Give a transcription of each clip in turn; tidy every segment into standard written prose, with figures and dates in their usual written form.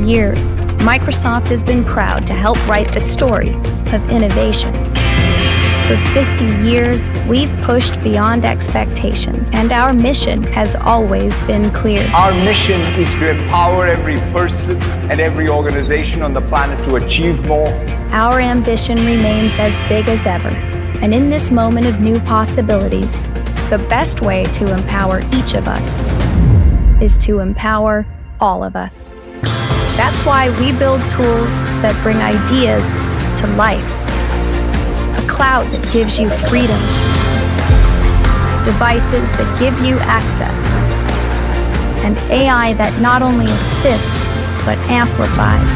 years, Microsoft has been proud to help write the story of innovation. For 50 years, we've pushed beyond expectation, and our mission has always been clear. Our mission is to empower every person and every organization on the planet to achieve more. Our ambition remains as big as ever, and in this moment of new possibilities, the best way to empower each of us is to empower all of us. That's why we build tools that bring ideas to life. A cloud that gives you freedom. Devices that give you access. And AI that not only assists, but amplifies.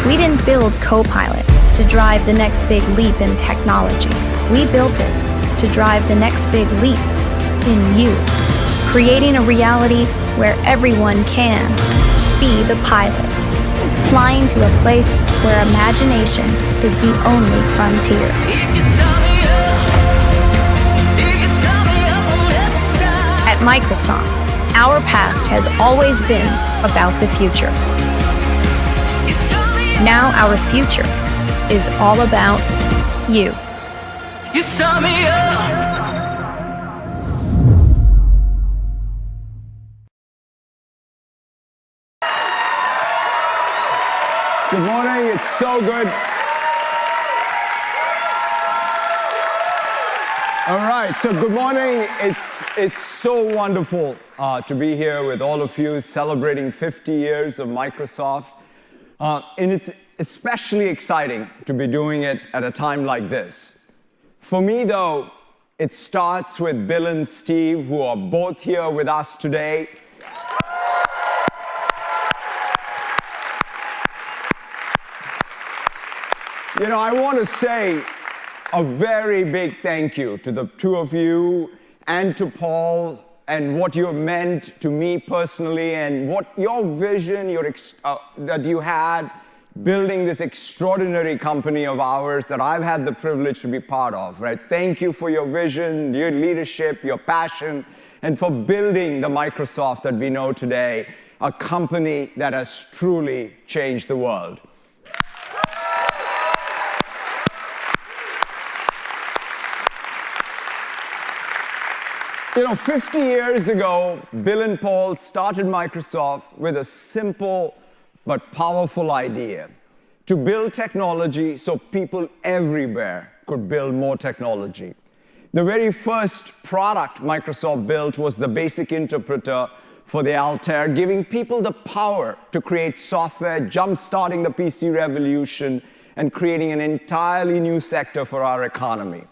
We didn't build Copilot to drive the next big leap in technology. We built it to drive the next big leap in you, creating a reality where everyone can be the pilot, flying to a place where imagination is the only frontier. At Microsoft, our past has always been about the future. Now our future is all about you. You sum me up. Good morning, it's so good. All right, so good morning. It's so wonderful to be here with all of you celebrating 50 years of Microsoft. And it's especially exciting to be doing it at a time like this. For me, though, it starts with Bill and Steve, who are both here with us today. You know, I want to say a very big thank you to the two of you and to Paul and what you have meant to me personally and what your vision that you had building this extraordinary company of ours that I've had the privilege to be part of, right? Thank you for your vision, your leadership, your passion, and for building the Microsoft that we know today, a company that has truly changed the world. You know, 50 years ago, Bill and Paul started Microsoft with a simple but powerful idea: to build technology so people everywhere could build more technology. The very first product Microsoft built was the basic interpreter for the Altair, giving people the power to create software, jump-starting the PC revolution, and creating an entirely new sector for our economy.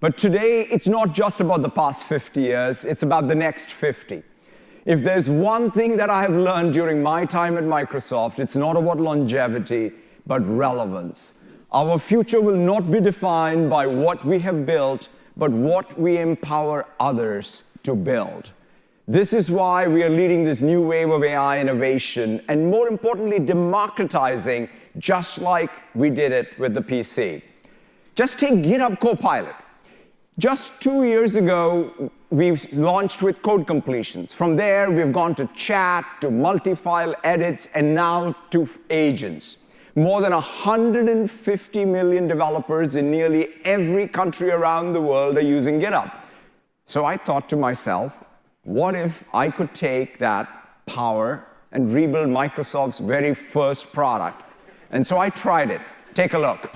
But today, it's not just about the past 50 years, it's about the next 50. If there's one thing that I have learned during my time at Microsoft, it's not about longevity, but relevance. Our future will not be defined by what we have built, but what we empower others to build. This is why we are leading this new wave of AI innovation, and more importantly, democratizing, just like we did it with the PC. Just take GitHub Copilot. Just 2 years ago, we launched with code completions. From there, we've gone to chat, to multi-file edits, and now to agents. More than 150 million developers in nearly every country around the world are using GitHub. So I thought to myself, what if I could take that power and rebuild Microsoft's very first product? And so I tried it. Take a look.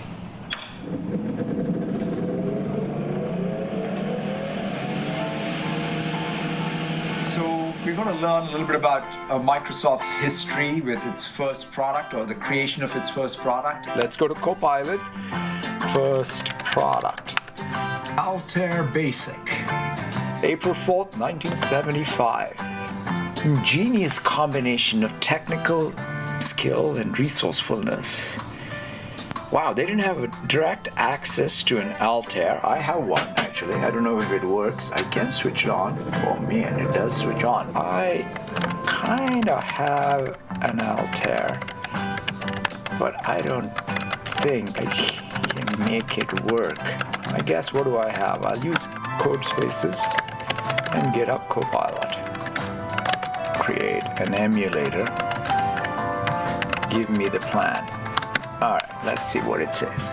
We're going to learn a little bit about Microsoft's history with its first product, or the creation of its first product. Let's go to Copilot. First product. Altair Basic. April 4th, 1975. Ingenious combination of technical skill and resourcefulness. Wow, they didn't have a direct access to an Altair. I have one, actually. I don't know if it works. I can switch it on. Oh man, it does switch on. I kind of have an Altair, but I don't think I can make it work. I guess, what do I have? I'll use code spaces and GitHub Copilot. Create an emulator. give me the plan. All right, let's see what it says.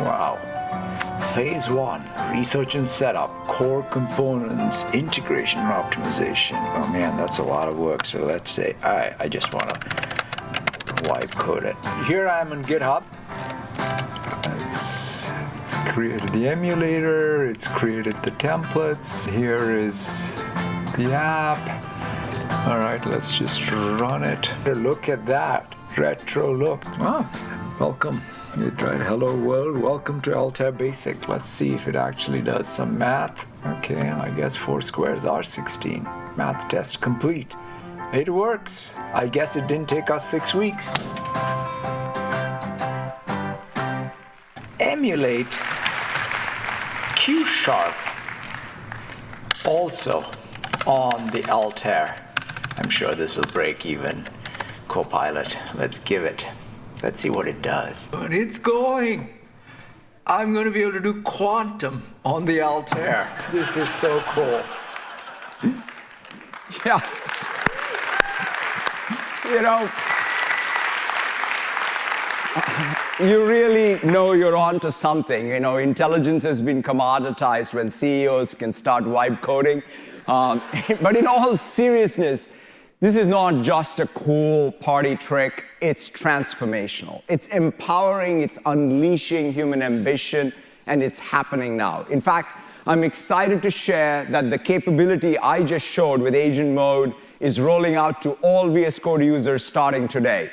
Wow. Phase 1, research and setup, core components, integration and optimization. Oh man, that's a lot of work. So let's say, I just want to wipe code it. Here I am on GitHub. It's created the emulator, it's created the templates. Here is the app. All right, let's just run it. Look at that, retro look. Ah, welcome. You tried hello world, welcome to Altair Basic. Let's see if it actually does some math. Okay, I guess 4 squares are 16. Math test complete. It works. I guess it didn't take us 6 weeks. Emulate Q#, also on the Altair. I'm sure this will break even. Copilot, let's give it. Let's see what it does. And it's going. I'm going to be able to do quantum on the Altair. This is so cool. Yeah. You know, you really know you're onto something. You know, intelligence has been commoditized when CEOs can start vibe coding. But in all seriousness, this is not just a cool party trick, it's transformational. It's empowering, it's unleashing human ambition, and it's happening now. In fact, I'm excited to share that the capability I just showed with Agent Mode is rolling out to all VS Code users starting today.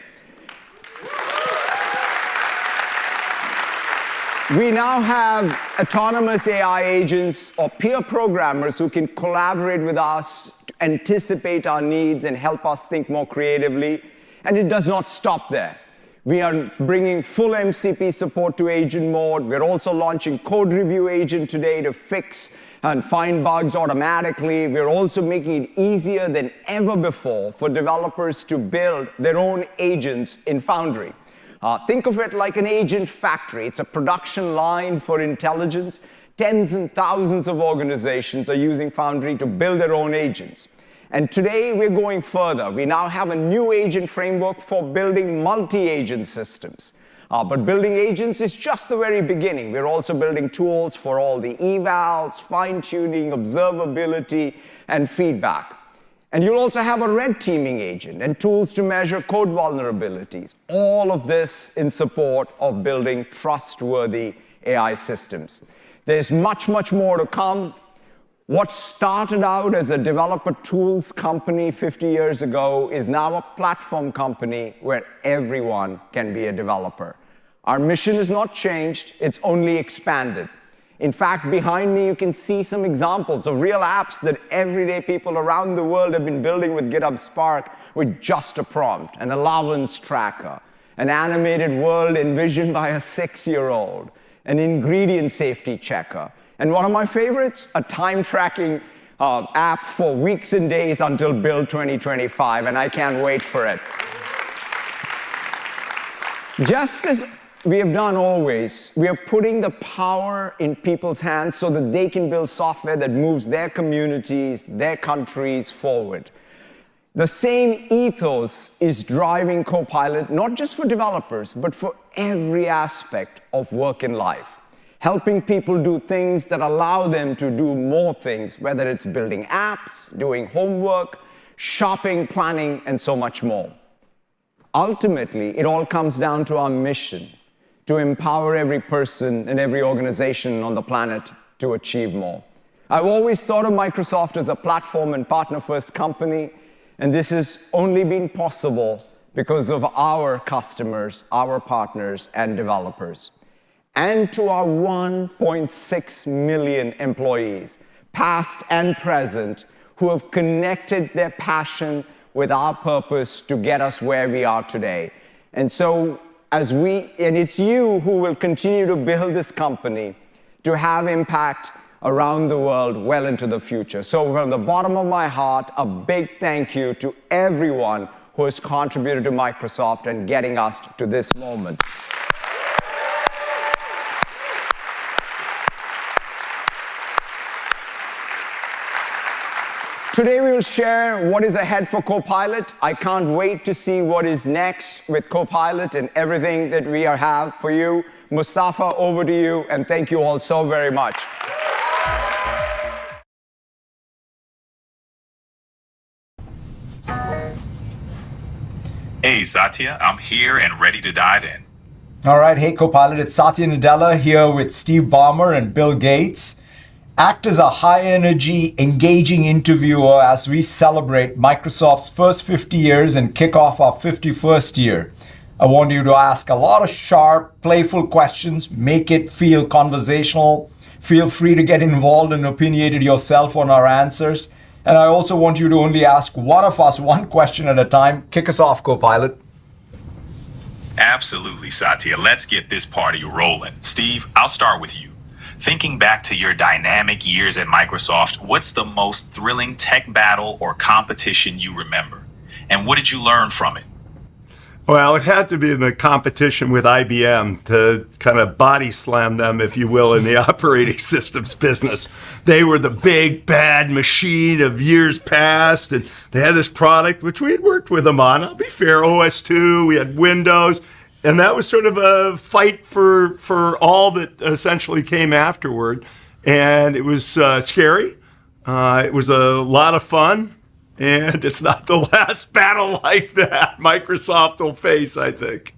We now have autonomous AI agents or peer programmers who can collaborate with us, anticipate our needs, and help us think more creatively. And it does not stop there. We are bringing full MCP support to Agent Mode. We're also launching Code Review Agent today to fix and find bugs automatically. We're also making it easier than ever before for developers to build their own agents in Foundry. Think of it like an agent factory. It's a production line for intelligence. Tens and thousands of organizations are using Foundry to build their own agents. And today we're going further. We now have a new agent framework for building multi-agent systems. But building agents is just the very beginning. We're also building tools for all the evals, fine-tuning, observability, and feedback. And you'll also have a red teaming agent and tools to measure code vulnerabilities. All of this in support of building trustworthy AI systems. There's much, much more to come. What started out as a developer tools company 50 years ago is now a platform company where everyone can be a developer. Our mission has not changed, it's only expanded. In fact, behind me you can see some examples of real apps that everyday people around the world have been building with GitHub Spark with just a prompt, an allowance tracker, an animated world envisioned by a 6-year-old, an ingredient safety checker, and one of my favorites, a time tracking app for weeks and days until Build 2025, and I can't wait for it. Just as we have done always, we are putting the power in people's hands so that they can build software that moves their communities, their countries forward. The same ethos is driving Copilot, not just for developers, but for every aspect of work and life. Helping people do things that allow them to do more things, whether it's building apps, doing homework, shopping, planning, and so much more. Ultimately, it all comes down to our mission, to empower every person and every organization on the planet to achieve more. I've always thought of Microsoft as a platform and partner-first company, and this has only been possible because of our customers, our partners, and developers. And to our 1.6 million employees, past and present, who have connected their passion with our purpose to get us where we are today. And so, and it's you who will continue to build this company to have impact around the world well into the future. So from the bottom of my heart, a big thank you to everyone who has contributed to Microsoft and getting us to this moment. Today we will share what is ahead for Copilot. I can't wait to see what is next with Copilot and everything that we have for you. Mustafa, over to you, and thank you all so very much. Hey, Satya, I'm here and ready to dive in. All right, hey Copilot, it's Satya Nadella here with Steve Ballmer and Bill Gates. Act as a high-energy, engaging interviewer as we celebrate Microsoft's first 50 years and kick off our 51st year. I want you to ask a lot of sharp, playful questions, make it feel conversational. Feel free to get involved and opinionated yourself on our answers. And I also want you to only ask one of us one question at a time. Kick us off, Copilot. Absolutely, Satya. Let's get this party rolling. Steve, I'll start with you. Thinking back to your dynamic years at Microsoft, what's the most thrilling tech battle or competition you remember? And what did you learn from it? Well, it had to be the competition with IBM to kind of body slam them, if you will, in the operating systems business. They were the big, bad machine of years past, and they had this product, which we had worked with them on. I'll be fair, OS2, we had Windows, and that was sort of a fight for all that essentially came afterward. And it was scary. It was a lot of fun. And it's not the last battle like that Microsoft will face, I think.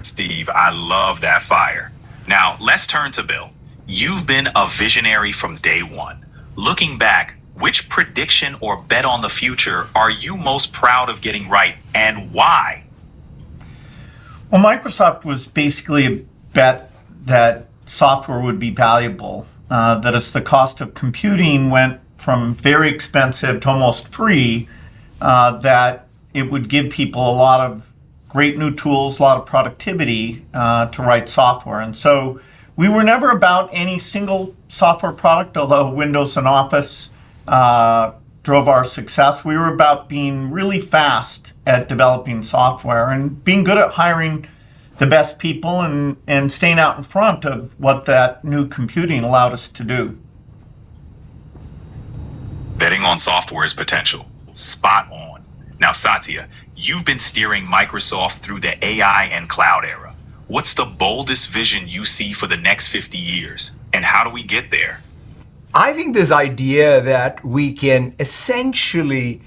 Steve, I love that fire. Now, let's turn to Bill. You've been a visionary from day one. Looking back, which prediction or bet on the future are you most proud of getting right, and why? Well, Microsoft was basically a bet that software would be valuable, that as the cost of computing went from very expensive to almost free, that it would give people a lot of great new tools, a lot of productivity to write software. And so we were never about any single software product, although Windows and Office drove our success. We were about being really fast at developing software and being good at hiring the best people and staying out in front of what that new computing allowed us to do. Betting on software's potential. Spot on. Now, Satya, you've been steering Microsoft through the AI and cloud era. What's the boldest vision you see for the next 50 years? And how do we get there? I think this idea that we can essentially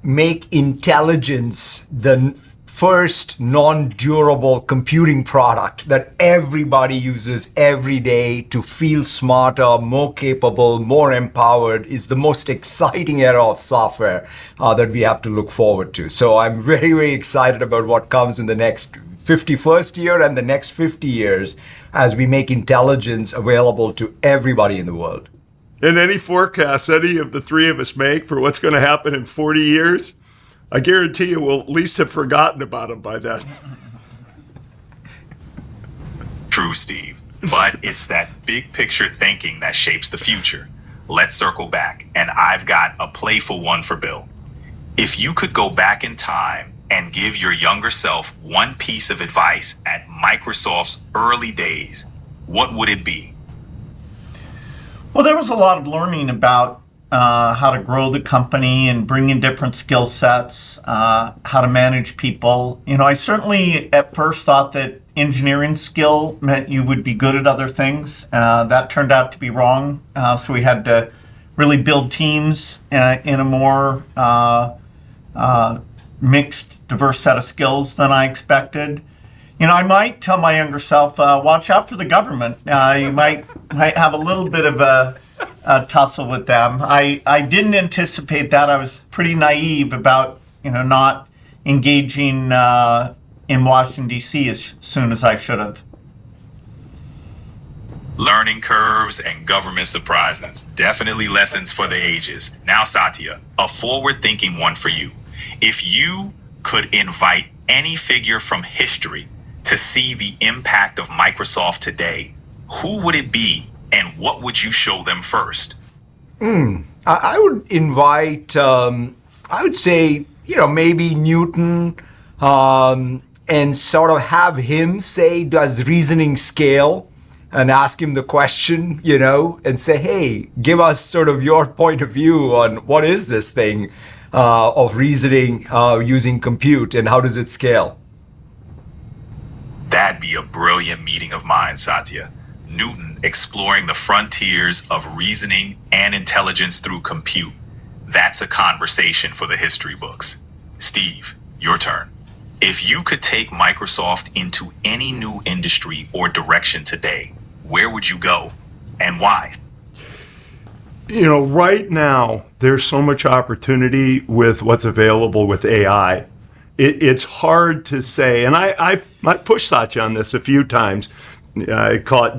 make intelligence the first non-durable computing product that everybody uses every day to feel smarter, more capable, more empowered is the most exciting era of software that we have to look forward to. So I'm very, very excited about what comes in the next 51st year and the next 50 years as we make intelligence available to everybody in the world. And any forecasts any of the three of us make for what's going to happen in 40 years, I guarantee you we'll at least have forgotten about them by then. True, Steve. But it's that big picture thinking that shapes the future. Let's circle back, and I've got a playful one for Bill. If you could go back in time and give your younger self one piece of advice at Microsoft's early days, what would it be? Well, there was a lot of learning about how to grow the company and bring in different skill sets, how to manage people. You know, I certainly at first thought that engineering skill meant you would be good at other things. That turned out to be wrong. So we had to really build teams in a more mixed, diverse set of skills than I expected. You know, I might tell my younger self, watch out for the government. You might have a little bit of a tussle with them. I didn't anticipate that. I was pretty naive about, not engaging in Washington, D.C. as soon as I should have. Learning curves and government surprises. Definitely lessons for the ages. Now, Satya, a forward-thinking one for you. If you could invite any figure from history to see the impact of Microsoft today, who would it be and what would you show them first? I would invite, I would say, maybe Newton, and sort of have him say, does reasoning scale? and ask him the question, and say, hey, give us sort of your point of view on what is this thing of reasoning using compute and how does it scale? That'd be a brilliant meeting of minds, Satya. Newton exploring the frontiers of reasoning and intelligence through compute. That's a conversation for the history books. Steve, your turn. If you could take Microsoft into any new industry or direction today, where would you go and why? Right now, there's so much opportunity with what's available with AI. It's hard to say, and I pushed Satya on this a few times. I call it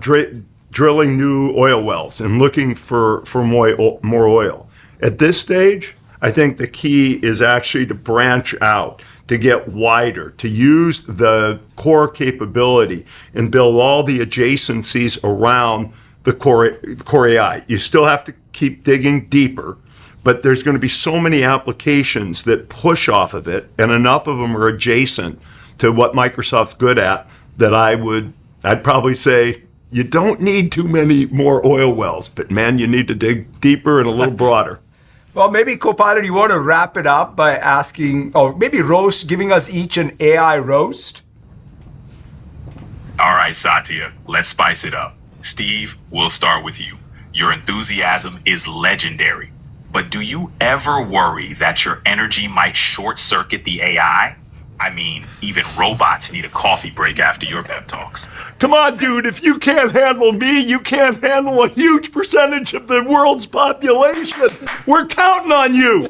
drilling new oil wells and looking for more oil. At this stage, I think the key is actually to branch out, to get wider, to use the core capability and build all the adjacencies around the core AI. You still have to keep digging deeper, but there's going to be so many applications that push off of it, and enough of them are adjacent to what Microsoft's good at that I'd probably say you don't need too many more oil wells, but man, you need to dig deeper and a little broader. Well, maybe Copilot, you want to wrap it up by asking, or maybe giving us each an AI roast? All right, Satya, let's spice it up. Steve, we'll start with you. Your enthusiasm is legendary, but do you ever worry that your energy might short circuit the AI? I mean, even robots need a coffee break after your pep talks. Come on, dude, if you can't handle me, you can't handle a huge percentage of the world's population. We're counting on you.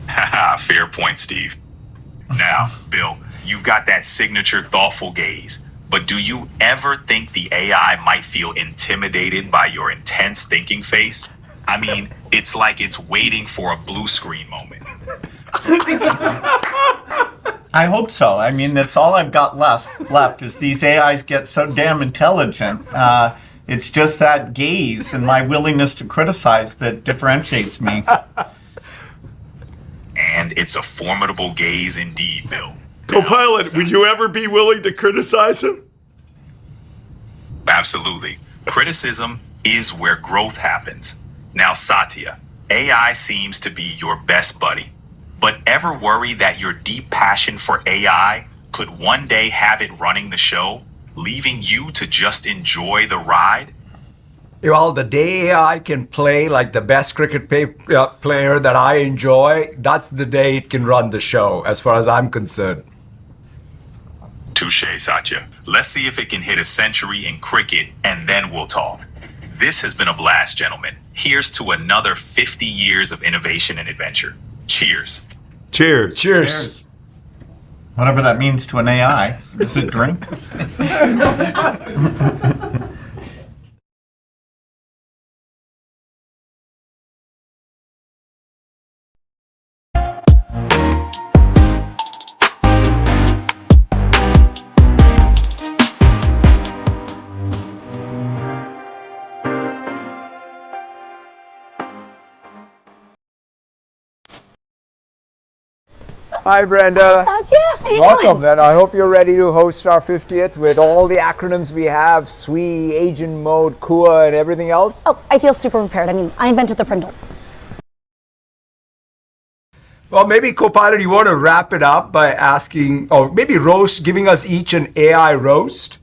Haha, fair point, Steve. Now, Bill, you've got that signature thoughtful gaze, but do you ever think the AI might feel intimidated by your intense thinking face? I mean, it's like it's waiting for a blue screen moment. I hope so. I mean, that's all I've got left is these AIs get so damn intelligent. It's just that gaze and my willingness to criticize that differentiates me. And it's a formidable gaze indeed, Bill. Copilot, would you ever be willing to criticize him? Absolutely. Criticism is where growth happens. Now, Satya, AI seems to be your best buddy. But ever worry that your deep passion for AI could one day have it running the show, leaving you to just enjoy the ride? Well, the day AI can play like the best cricket player that I enjoy, that's the day it can run the show, as far as I'm concerned. Touche, Satya. Let's see if it can hit a century in cricket, and then we'll talk. This has been a blast, gentlemen. Here's to another 50 years of innovation and adventure. Cheers. Cheers. Cheers. Whatever that means to an AI. Is it drink? Hi, Brenda. Satya, how you Welcome, doing? and I hope you're ready to host our 50th with all the acronyms we have, SWE, Agent Mode, KUA, and everything else. Oh, I feel super prepared. I mean, I invented the Prindle. Well, maybe Copilot, you want to wrap it up by asking, or maybe giving us each an AI roast?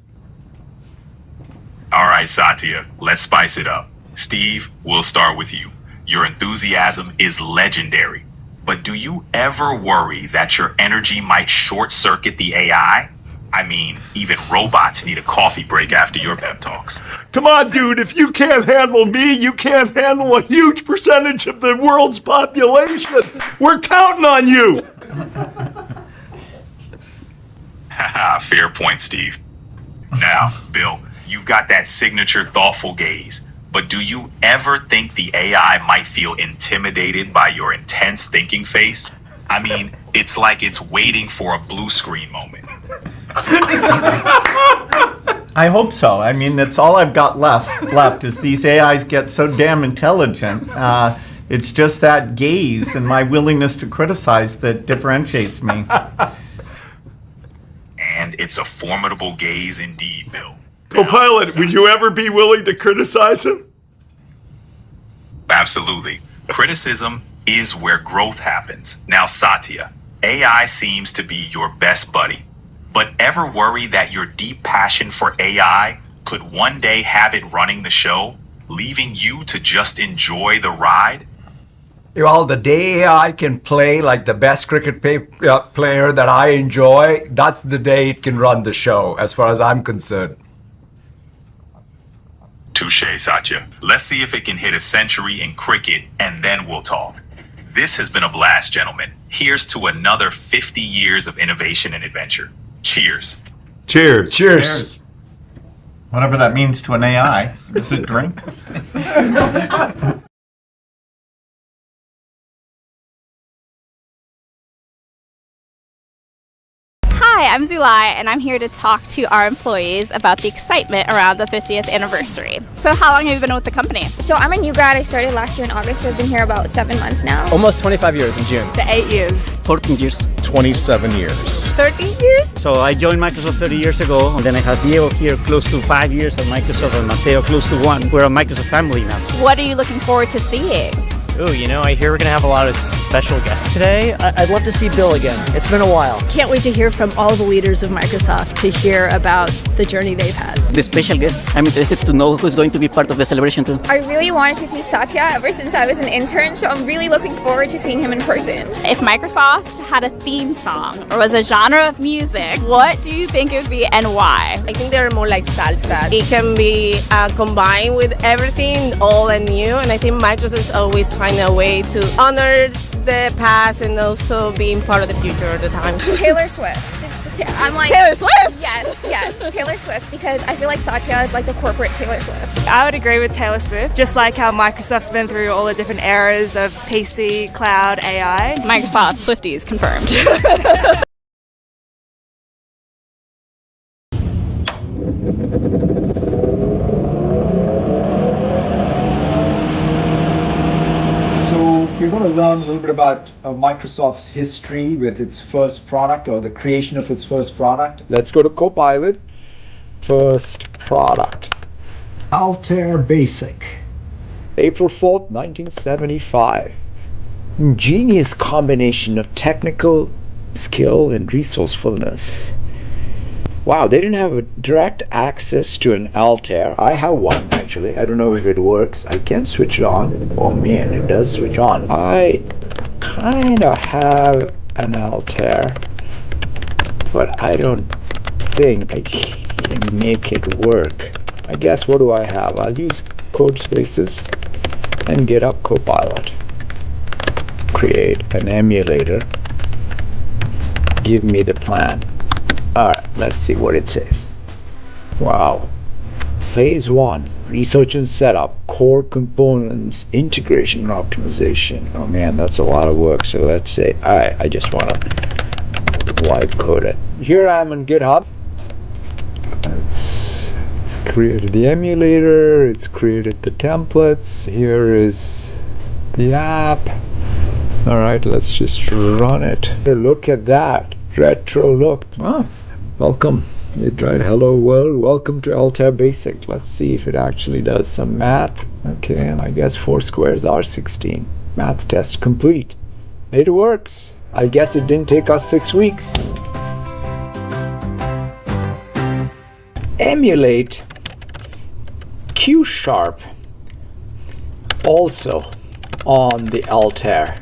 All right, Satya, let's spice it up. Steve, we'll start with you. Your enthusiasm is legendary. But do you ever worry that your energy might short circuit the AI? I mean, even robots need a coffee break after your pep talks. Come on, dude, if you can't handle me, you can't handle a huge percentage of the world's population. We're counting on you. Haha, fair point, Steve. Now, Bill, you've got that signature thoughtful gaze. But do you ever think the AI might feel intimidated by your intense thinking face? I mean, it's like it's waiting for a blue screen moment. I hope so. I mean, that's all I've got left is these AIs get so damn intelligent. It's just that gaze and my willingness to criticize that differentiates me. And and it's a formidable gaze indeed, Bill. Copilot, would you ever be willing to criticize him? Absolutely. Criticism is where growth happens. Now, Satya, AI seems to be your best buddy, but ever worry that your deep passion for AI could one day have it running the show, leaving you to just enjoy the ride? Well, the day I can play like the best cricket player that I enjoy, that's the day it can run the show, as far as I'm concerned. Touche, Satya. Let's see if it can hit a century in cricket, and then we'll talk. This has been a blast, gentlemen. Here's to another 50 years of innovation and adventure. Cheers. Cheers. Cheers. Whatever that means to an AI. Is it drink? Hi, I'm Zulai, and I'm here to talk to our employees about the excitement around the 50th anniversary. So how long have you been with the company? So I'm a new grad. I started last year in August, so I've been here about 7 months now. Almost 25 years in June. The 8 years. 14 years. 27 years. 13 years? So I joined Microsoft 30 years ago, and then I have Diego here close to 5 years at Microsoft, and Mateo close to 1. We're a Microsoft family now. What are you looking forward to seeing? Ooh, you know, I hear we're going to have a lot of special guests today. I'd love to see Bill again. It's been a while. Can't wait to hear from all the leaders of Microsoft to hear about the journey they've had. The special guests, I'm interested to know who's going to be part of the celebration too. I really wanted to see Satya ever since I was an intern, so I'm really looking forward to seeing him in person. If Microsoft had a theme song or was a genre of music, what do you think it would be and why? I think they're more like salsa. It can be combined with everything, old and new, and I think Microsoft always find a way to honor the past and also being part of the future all the time. Taylor Swift. I'm like Taylor Swift? Yes, Taylor Swift, because I feel like Satya is like the corporate Taylor Swift. I would agree with Taylor Swift, just like how Microsoft's been through all the different eras of PC, cloud, AI. Microsoft Swifties confirmed. So we're going to learn a little bit about Microsoft's history with its first product, or the creation of its first product. Let's go to Copilot. First product. Altair Basic. April 4th, 1975. Ingenious combination of technical skill and resourcefulness. Wow, they didn't have a direct access to an Altair. I have one, actually. I don't know if it works. I can switch it on. Oh man, it does switch on. I kind of have an Altair, but I don't think I can make it work. I guess, what do I have? I'll use code spaces and get up Copilot. Create an emulator. Give me the plan. Alright, let's see what it says. Wow. Phase 1. Research and setup. Core components. Integration and optimization. Oh man, that's a lot of work. So let's say, alright, I just want to wipe code it. Here I am on GitHub. It's created the emulator. It's created the templates. Here is the app. Alright, let's just run it. Look at that. Retro look. Ah, welcome. It tried hello world, welcome to Altair Basic. Let's see if it actually does some math. Okay, I guess 4 squares are 16. Math test complete. It works. I guess it didn't take us 6 weeks. Emulate Q Sharp also on the Altair.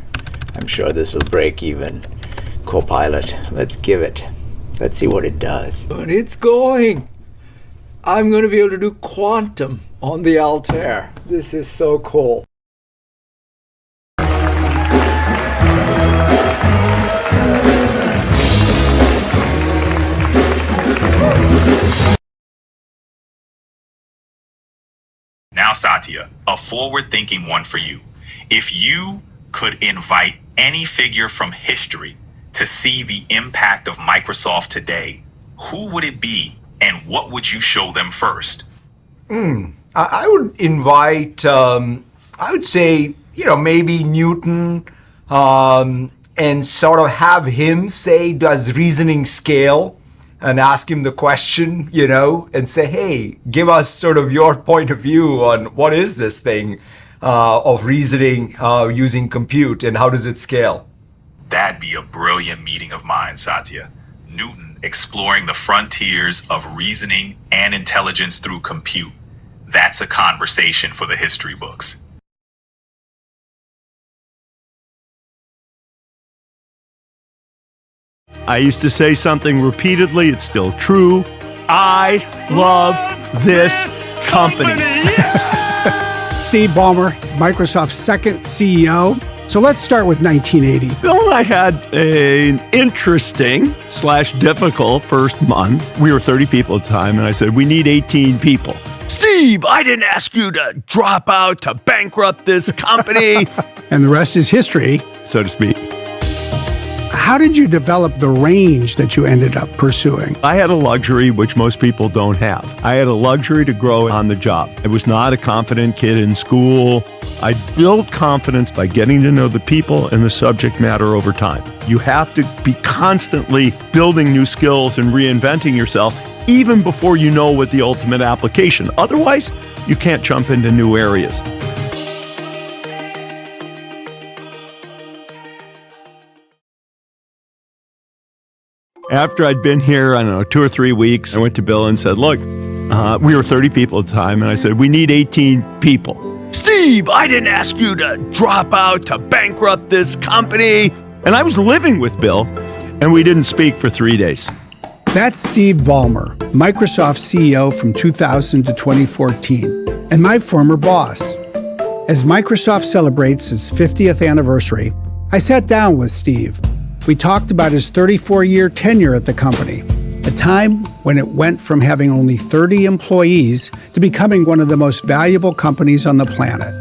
I'm sure this will break even. Copilot, let's give it. Let's see what it does. But it's going. I'm going to be able to do quantum on the Altair. This is so cool. Now, Satya, a forward-thinking one for you. If you could invite any figure from history to see the impact of Microsoft today, who would it be and what would you show them first? I would invite, I would say, maybe Newton, and sort of have him say, does reasoning scale? and ask him the question, and say, hey, give us sort of your point of view on what is this thing of reasoning using compute and how does it scale? That'd be a brilliant meeting of minds, Satya. Newton exploring the frontiers of reasoning and intelligence through compute. That's a conversation for the history books. I used to say something repeatedly, it's still true. I love this company. Steve Ballmer, Microsoft's second CEO. So let's start with 1980. Bill and I had an interesting / difficult first month. We were 30 people at the time, and I said, we need 18 people. Steve, I didn't ask you to drop out to bankrupt this company. And the rest is history, so to speak. How did you develop the range that you ended up pursuing? I had a luxury which most people don't have. I had a luxury to grow on the job. I was not a confident kid in school. I built confidence by getting to know the people and the subject matter over time. You have to be constantly building new skills and reinventing yourself even before you know what the ultimate application. Otherwise, you can't jump into new areas. After I'd been here, 2 or 3 weeks, I went to Bill and said, look, we were 30 people at the time, and I said, we need 18 people. Steve, I didn't ask you to drop out to bankrupt this company. And I was living with Bill, and we didn't speak for 3 days. That's Steve Ballmer, Microsoft CEO from 2000 to 2014, and my former boss. As Microsoft celebrates its 50th anniversary, I sat down with Steve. We talked about his 34-year tenure at the company, a time when it went from having only 30 employees to becoming one of the most valuable companies on the planet.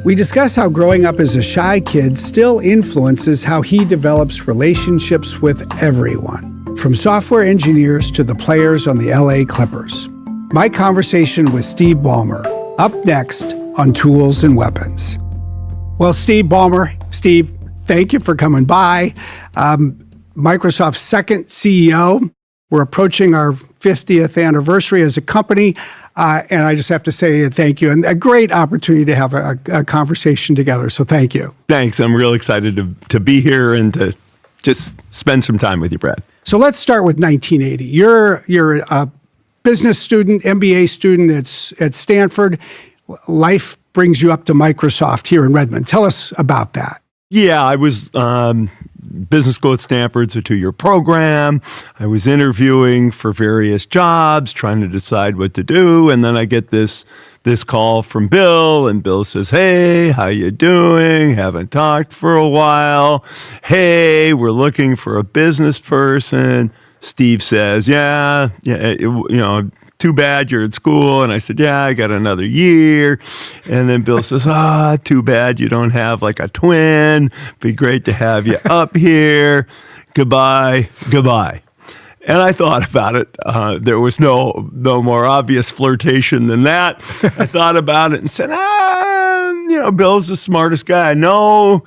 We discuss how growing up as a shy kid still influences how he develops relationships with everyone, from software engineers to the players on the LA Clippers. My conversation with Steve Ballmer, up next on Tools and Weapons. Well, Steve Ballmer, Steve, thank you for coming by. Microsoft's second CEO. We're approaching our 50th anniversary as a company, and I just have to say thank you, and a great opportunity to have a conversation together, so thank you. Thanks. I'm real excited to be here and to just spend some time with you, Brad. So let's start with 1980. You're a business student, MBA student at Stanford. Life brings you up to Microsoft here in Redmond. Tell us about that. Yeah, I was business school at Stanford's a 2-year program. I was interviewing for various jobs, trying to decide what to do, and then I get this call from Bill, and Bill says, "Hey, how you doing? Haven't talked for a while. Hey, we're looking for a business person." Steve says, "Yeah, too bad you're at school." And I said, "Yeah, I got another year." And then Bill says, "Too bad you don't have like a twin. Be great to have you up here. Goodbye, goodbye." And I thought about it. There was no more obvious flirtation than that. I thought about it and said, Bill's the smartest guy I know.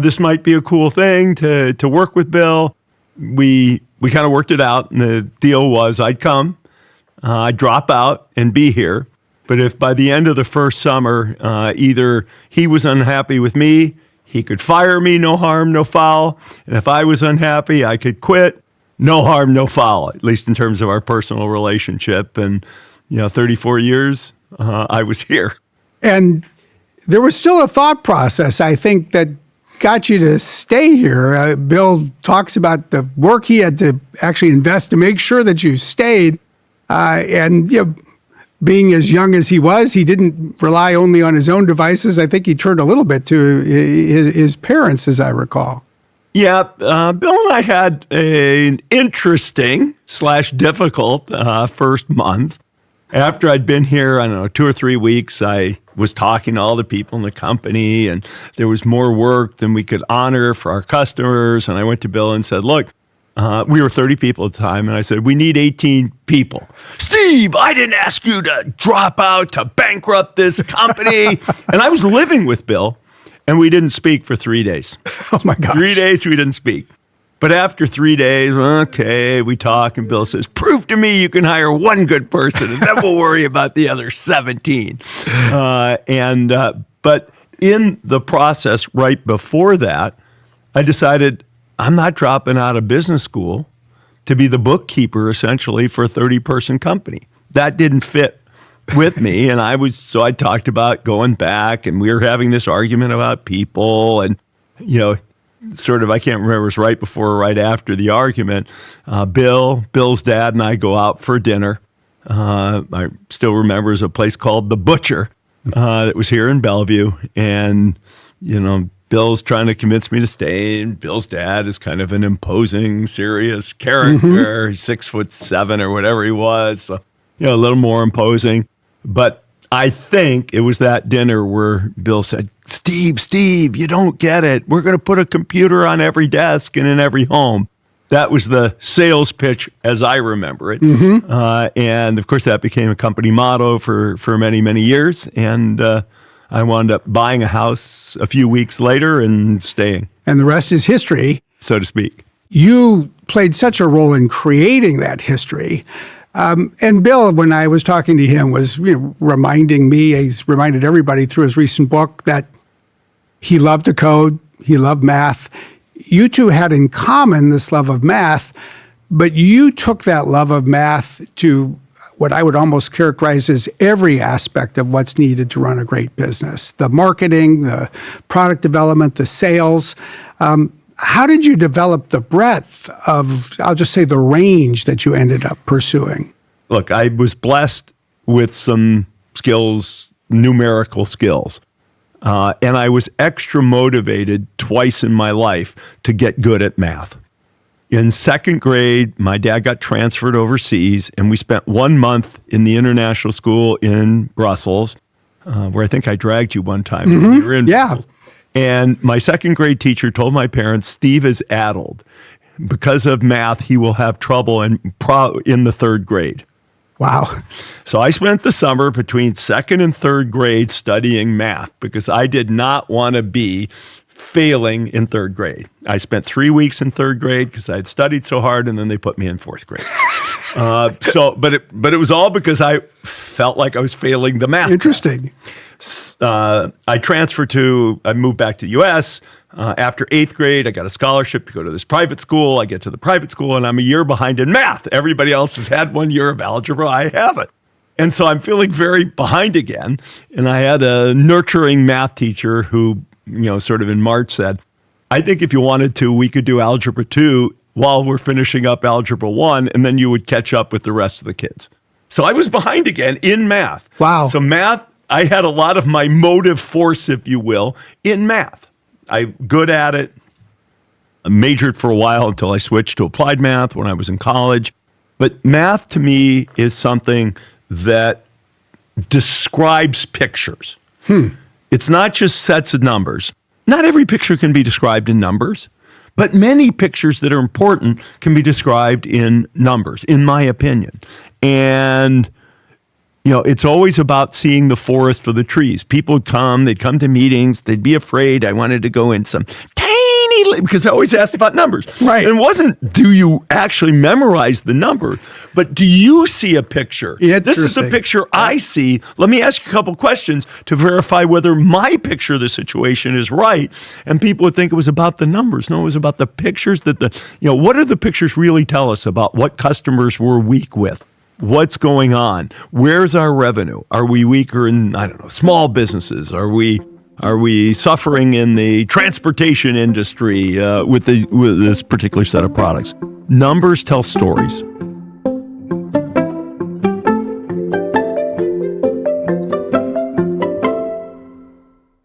This might be a cool thing to work with Bill. We kind of worked it out, and the deal was I'd come. I'd drop out and be here. But if by the end of the first summer, either he was unhappy with me, he could fire me, no harm, no foul. And if I was unhappy, I could quit, no harm, no foul, at least in terms of our personal relationship. And, 34 years, I was here. And there was still a thought process, I think, that got you to stay here. Bill talks about the work he had to actually invest to make sure that you stayed. Being as young as he was, he didn't rely only on his own devices. I think he turned a little bit to his parents, as I recall. Yeah, Bill and I had an interesting / difficult first month. After I'd been here, 2 or 3 weeks, I was talking to all the people in the company, and there was more work than we could honor for our customers. And I went to Bill and said, "Look, we were 30 people at the time, and I said, we need 18 people. Steve, I didn't ask you to drop out to bankrupt this company." And I was living with Bill, and we didn't speak for 3 days. Oh, my gosh. 3 days we didn't speak. But after 3 days, okay, we talk, and Bill says, prove to me you can hire one good person, and then we'll worry about the other 17. But in the process right before that, I decided I'm not dropping out of business school to be the bookkeeper, essentially, for a 30-person company. That didn't fit with me, and so I talked about going back, and we were having this argument about people, and, sort of, I can't remember, it was right before or right after the argument. Bill's dad and I go out for dinner. I still remember, it was a place called The Butcher that was here in Bellevue. And, Bill's trying to convince me to stay. And Bill's dad is kind of an imposing, serious character. He's 6'7" or whatever he was. So, a little more imposing. But I think it was that dinner where Bill said, Steve, you don't get it. We're going to put a computer on every desk and in every home. That was the sales pitch as I remember it. And of course, that became a company motto for many, many years. And I wound up buying a house a few weeks later and staying. And the rest is history, so to speak. You played such a role in creating that history. And Bill, when I was talking to him, was reminding me, he's reminded everybody through his recent book that he loved to code, he loved math. You two had in common this love of math, but you took that love of math to what I would almost characterize as every aspect of what's needed to run a great business. The marketing, the product development, the sales. How did you develop the breadth of, I'll just say, the range that you ended up pursuing? Look, I was blessed with some skills, numerical skills. And I was extra motivated twice in my life to get good at math. In second grade, my dad got transferred overseas, and we spent 1 month in the international school in Brussels, where I think I dragged you one time. We were in Brussels. And my second grade teacher told my parents, Steve is addled. Because of math, he will have trouble in the third grade. Wow. So I spent the summer between second and third grade studying math because I did not want to be failing in third grade. I spent 3 weeks in third grade because I had studied so hard, and then they put me in fourth grade. But it was all because I felt like I was failing the math. Interesting. I moved back to the U.S. After 8th grade, I got a scholarship to go to this private school. I get to the private school, and I'm a year behind in math. Everybody else has had 1 year of algebra. I haven't. And so I'm feeling very behind again. And I had a nurturing math teacher who, sort of in March said, I think if you wanted to, we could do Algebra 2 while we're finishing up Algebra 1, and then you would catch up with the rest of the kids. So I was behind again in math. Wow. So math, I had a lot of my motive force, if you will, in math. I'm good at it. I majored for a while until I switched to applied math when I was in college. But math to me is something that describes pictures. It's not just sets of numbers. Not every picture can be described in numbers, but many pictures that are important can be described in numbers, in my opinion. And it's always about seeing the forest for the trees. People would come, they'd come to meetings, they'd be afraid I wanted to go in some because I always asked about numbers. Right. And it wasn't, do you actually memorize the number, but do you see a picture? This is the picture I see. Let me ask you a couple questions to verify whether my picture of the situation is right. And people would think it was about the numbers. No, it was about the pictures what do the pictures really tell us about what customers we're weak with? What's going on? Where's our revenue? Are we weaker in, small businesses? Are we suffering in the transportation industry with this particular set of products? Numbers tell stories.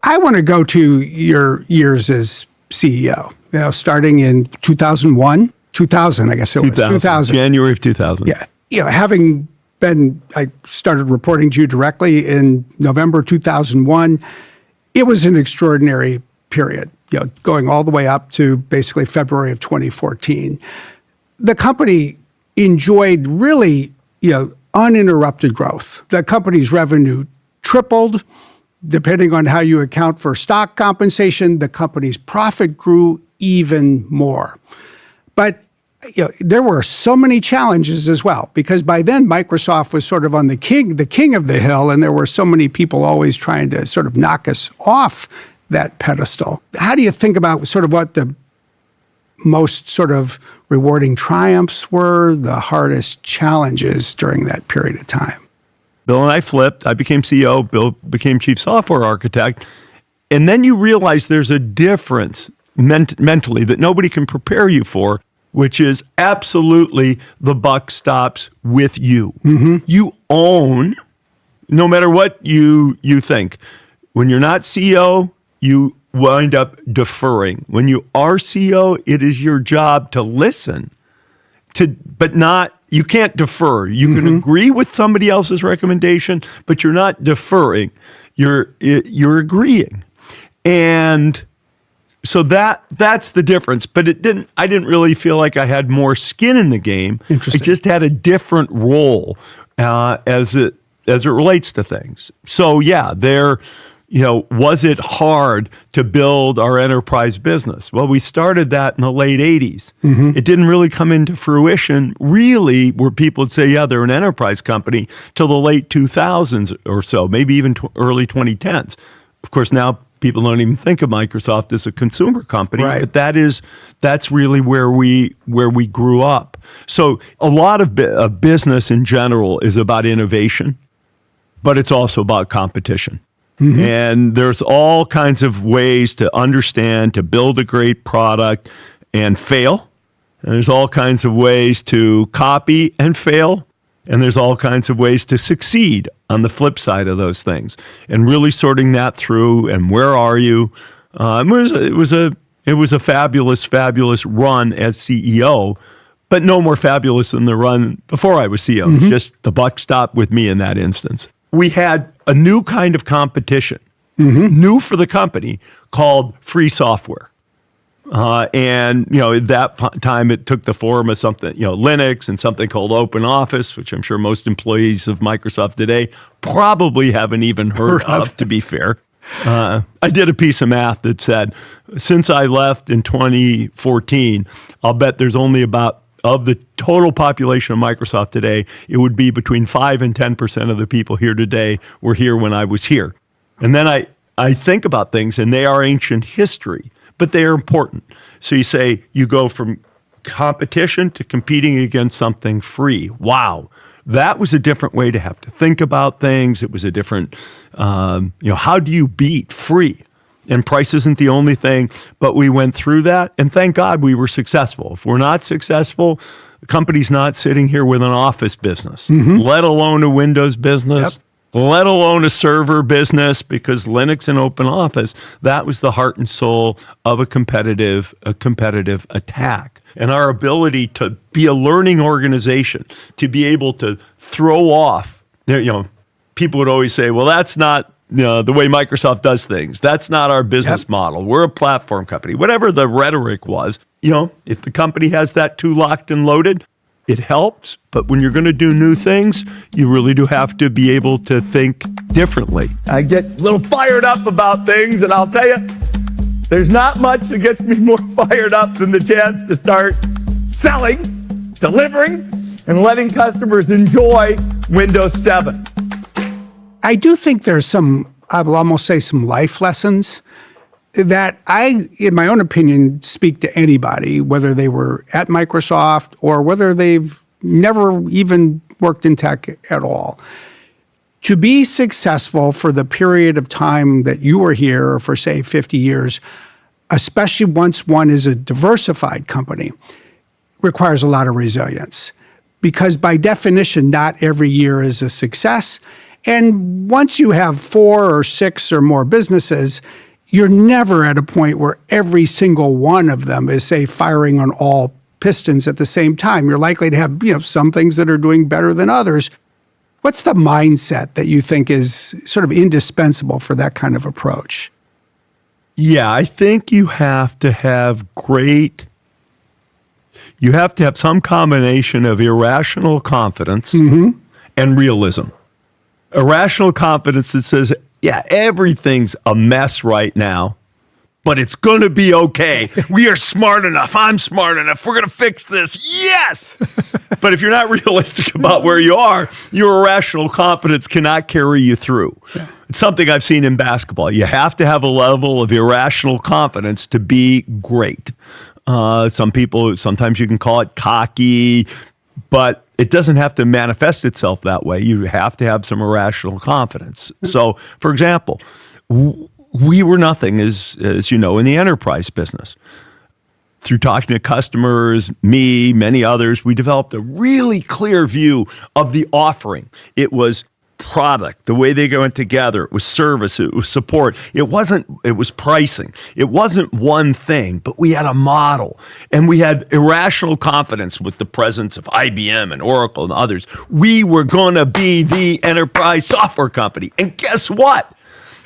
I want to go to your years as CEO, starting in 2001, 2000, I guess it was. 2000. January of 2000. Yeah. I started reporting to you directly in November 2001. It was an extraordinary period, going all the way up to basically February of 2014. The company enjoyed really, uninterrupted growth. The company's revenue tripled. Depending on how you account for stock compensation, the company's profit grew even more. But there were so many challenges as well, because by then Microsoft was sort of on the king of the hill, and there were so many people always trying to sort of knock us off that pedestal. How do you think about sort of what the most sort of rewarding triumphs were, the hardest challenges during that period of time? Bill and I flipped. I became CEO. Bill became chief software architect. And then you realize there's a difference mentally that nobody can prepare you for, which is absolutely the buck stops with you. Mm-hmm. You own, no matter what you think. When you're not CEO, you wind up deferring. When you are CEO, it is your job to listen, but not. You can't defer. You can agree with somebody else's recommendation, but you're not deferring. You're agreeing, and so that's the difference. But I didn't really feel like I had more skin in the game. I just had a different role as it relates to things. So yeah, was it hard to build our enterprise business? Well, we started that in the late 80s. Mm-hmm. It didn't really come into fruition, really, where people would say, yeah, they're an enterprise company, till the late 2000s or so, maybe even early 2010s. Of course, now people don't even think of Microsoft as a consumer company, right. But that's really where we grew up. So a lot of business in general is about innovation, but it's also about competition. Mm-hmm. And there's all kinds of ways to understand, to build a great product and fail. And there's all kinds of ways to copy and fail. And there's all kinds of ways to succeed on the flip side of those things. And really sorting that through, and where are you? It was a fabulous run as CEO, but no more fabulous than the run before I was CEO. Mm-hmm. Just the buck stopped with me in that instance. We had a new kind of competition, new for the company, called free software. And, at that time, it took the form of something, Linux and something called Open Office, which I'm sure most employees of Microsoft today probably haven't even heard of, to be fair. I did a piece of math that said, since I left in 2014, I'll bet there's only about, of the total population of Microsoft today, it would be between 5 and 10% of the people here today were here when I was here. And then I think about things, and they are ancient history, but they are important. So you go from competition to competing against something free. Wow. That was a different way to have to think about things. It was a different, how do you beat free? And price isn't the only thing, but we went through that, and thank God we were successful. If we're not successful, the company's not sitting here with an Office business, let alone a Windows business, let alone a server business, because Linux and Open Office, that was the heart and soul of a competitive attack. And our ability to be a learning organization, to be able to throw off, people would always say, well, that's not the way Microsoft does things. That's not our business model. We're a platform company. Whatever the rhetoric was, if the company has that too locked and loaded, it helps. But when you're going to do new things, you really do have to be able to think differently. I get a little fired up about things, and I'll tell you, there's not much that gets me more fired up than the chance to start selling, delivering, and letting customers enjoy Windows 7. I do think there's I will almost say some life lessons that in my own opinion, speak to anybody, whether they were at Microsoft or whether they've never even worked in tech at all. To be successful for the period of time that you were here, or for say 50 years, especially once one is a diversified company, requires a lot of resilience. Because by definition, not every year is a success. And once you have 4 or 6 or more businesses, you're never at a point where every single one of them is, say, firing on all pistons at the same time. You're likely to have, some things that are doing better than others. What's the mindset that you think is sort of indispensable for that kind of approach? Yeah, I think you have to have some combination of irrational confidence and realism. Irrational confidence that says, yeah, everything's a mess right now. but it's going to be okay. We are smart enough. I'm smart enough. We're going to fix this. Yes. But if you're not realistic about where you are, your irrational confidence cannot carry you through. Yeah. It's something I've seen in basketball. You have to have a level of irrational confidence to be great. Some people, sometimes you can call it cocky, but it doesn't have to manifest itself that way. You have to have some irrational confidence. So, for example, we were nothing, as you know, in the enterprise business. Through talking to customers, me, many others, we developed a really clear view of the offering. It was product, the way they went together. It was service, it was support. It was pricing. It wasn't one thing, but we had a model, and we had irrational confidence with the presence of IBM and Oracle and others. We were going to be the enterprise software company. And guess what?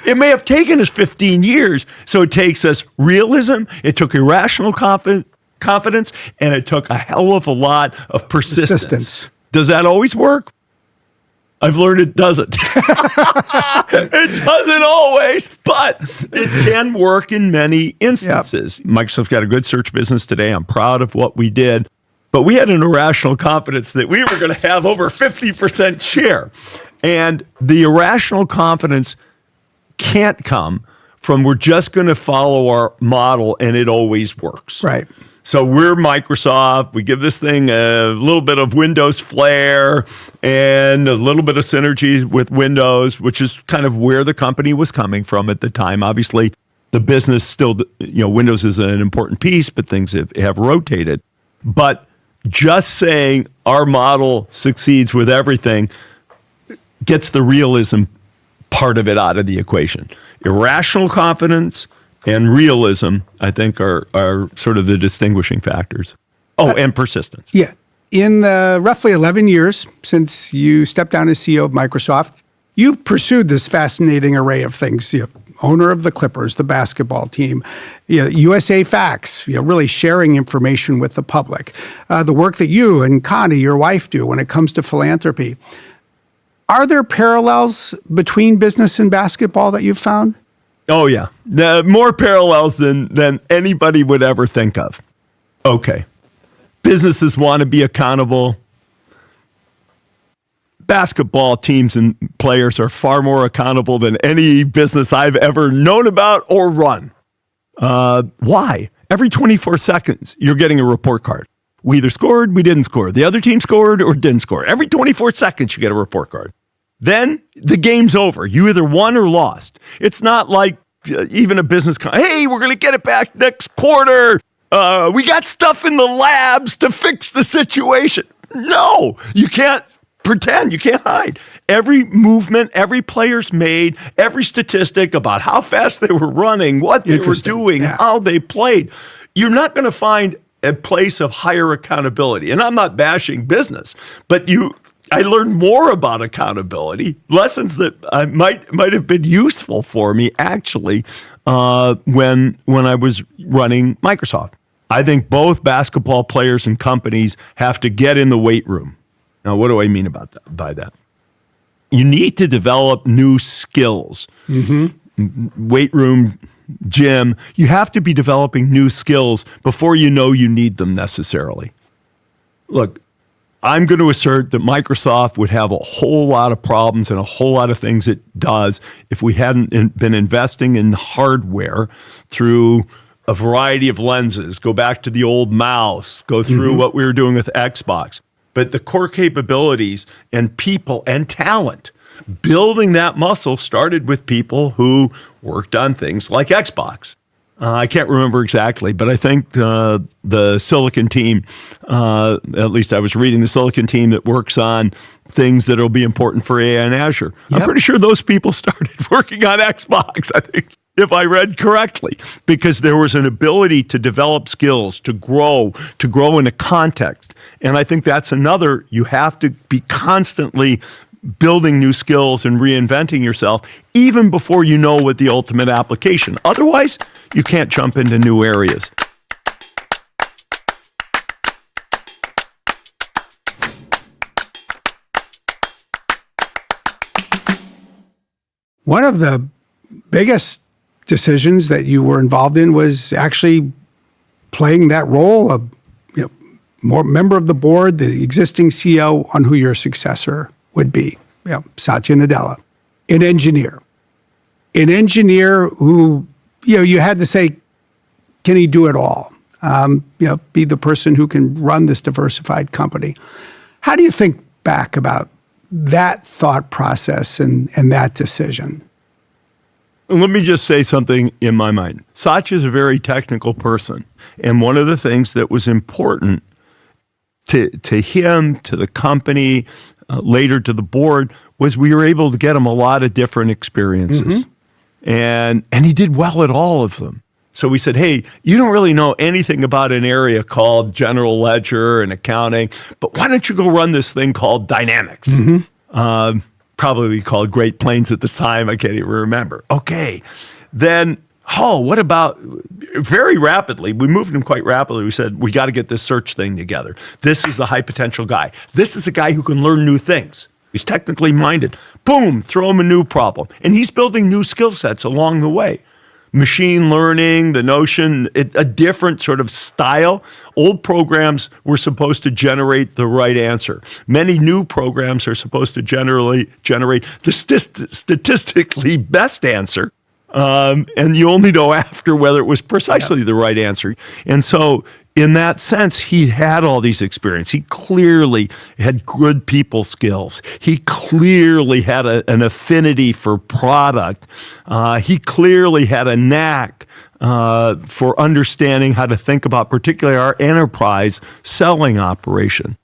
It may have taken us 15 years, so it takes us realism, it took irrational confidence, and it took a hell of a lot of persistence. Does that always work? I've learned it doesn't. It doesn't always, but it can work in many instances. Yep. Microsoft's got a good search business today. I'm proud of what we did. But we had an irrational confidence that we were going to have over 50% share. And the irrational confidence can't come from we're just going to follow our model and it always works. Right. So we're Microsoft. We give this thing a little bit of Windows flair and a little bit of synergy with Windows, which is kind of where the company was coming from at the time. Obviously, the business still, Windows is an important piece, but things have rotated. But just saying our model succeeds with everything gets the realism part of it out of the equation. Irrational confidence and realism, I think, are sort of the distinguishing factors. Oh, and persistence. Yeah. In the roughly 11 years since you stepped down as CEO of Microsoft, you pursued this fascinating array of things. Owner of the Clippers, the basketball team, USA Facts, really sharing information with the public. The work that you and Connie, your wife, do when it comes to philanthropy. Are there parallels between business and basketball that you've found? Oh, yeah. More parallels than anybody would ever think of. Okay. Businesses want to be accountable. Basketball teams and players are far more accountable than any business I've ever known about or run. Why? Every 24 seconds, you're getting a report card. We either scored, we didn't score. The other team scored or didn't score. Every 24 seconds, you get a report card. Then the game's over. You either won or lost. It's not like even a business, hey, we're going to get it back next quarter. We got stuff in the labs to fix the situation. No, you can't pretend. You can't hide. Every movement, every player's made, every statistic about how fast they were running, what they were doing, how they played. You're not going to find a place of higher accountability. And I'm not bashing business, but I learned more about accountability, lessons that might have been useful for me, actually, when I was running Microsoft. I think both basketball players and companies have to get in the weight room. Now, what do I mean by that? You need to develop new skills. Mm-hmm. Weight room, gym. You have to be developing new skills before you know you need them necessarily. Look, I'm going to assert that Microsoft would have a whole lot of problems and a whole lot of things it does if we hadn't been investing in hardware through a variety of lenses. Go back to the old mouse, go through what we were doing with Xbox. But the core capabilities and people and talent, building that muscle started with people who worked on things like Xbox. I can't remember exactly, but I think the Silicon team, at least I was reading the Silicon team that works on things that will be important for AI and Azure. Yep. I'm pretty sure those people started working on Xbox, I think, if I read correctly, because there was an ability to develop skills, to grow in a context. And I think that's another, you have to be constantly building new skills and reinventing yourself even before you know what the ultimate application. Otherwise, you can't jump into new areas. One of the biggest decisions that you were involved in was actually playing that role of more member of the board, the existing CEO, on who your successor would be. Satya Nadella, an engineer who you had to say, can he do it all? Be the person who can run this diversified company. How do you think back about that thought process and that decision? Let me just say something in my mind. Satya is a very technical person. And one of the things that was important to him, to the company, later to the board, was we were able to get him a lot of different experiences. And he did well at all of them. So we said, hey, you don't really know anything about an area called general ledger and accounting, but why don't you go run this thing called Dynamics? Probably called Great Plains at the time. I can't even remember. Okay. Then, what about, very rapidly, we moved him quite rapidly. We said, we got to get this search thing together. This is the high potential guy. This is a guy who can learn new things. He's technically minded. Boom, throw him a new problem. And he's building new skill sets along the way. Machine learning, the notion, a different sort of style. Old programs were supposed to generate the right answer. Many new programs are supposed to generate the statistically best answer. And you only know after whether it was precisely the right answer. And so in that sense, he had all these experiences. He clearly had good people skills. He clearly had an affinity for product. He clearly had a knack for understanding how to think about particularly our enterprise selling operation.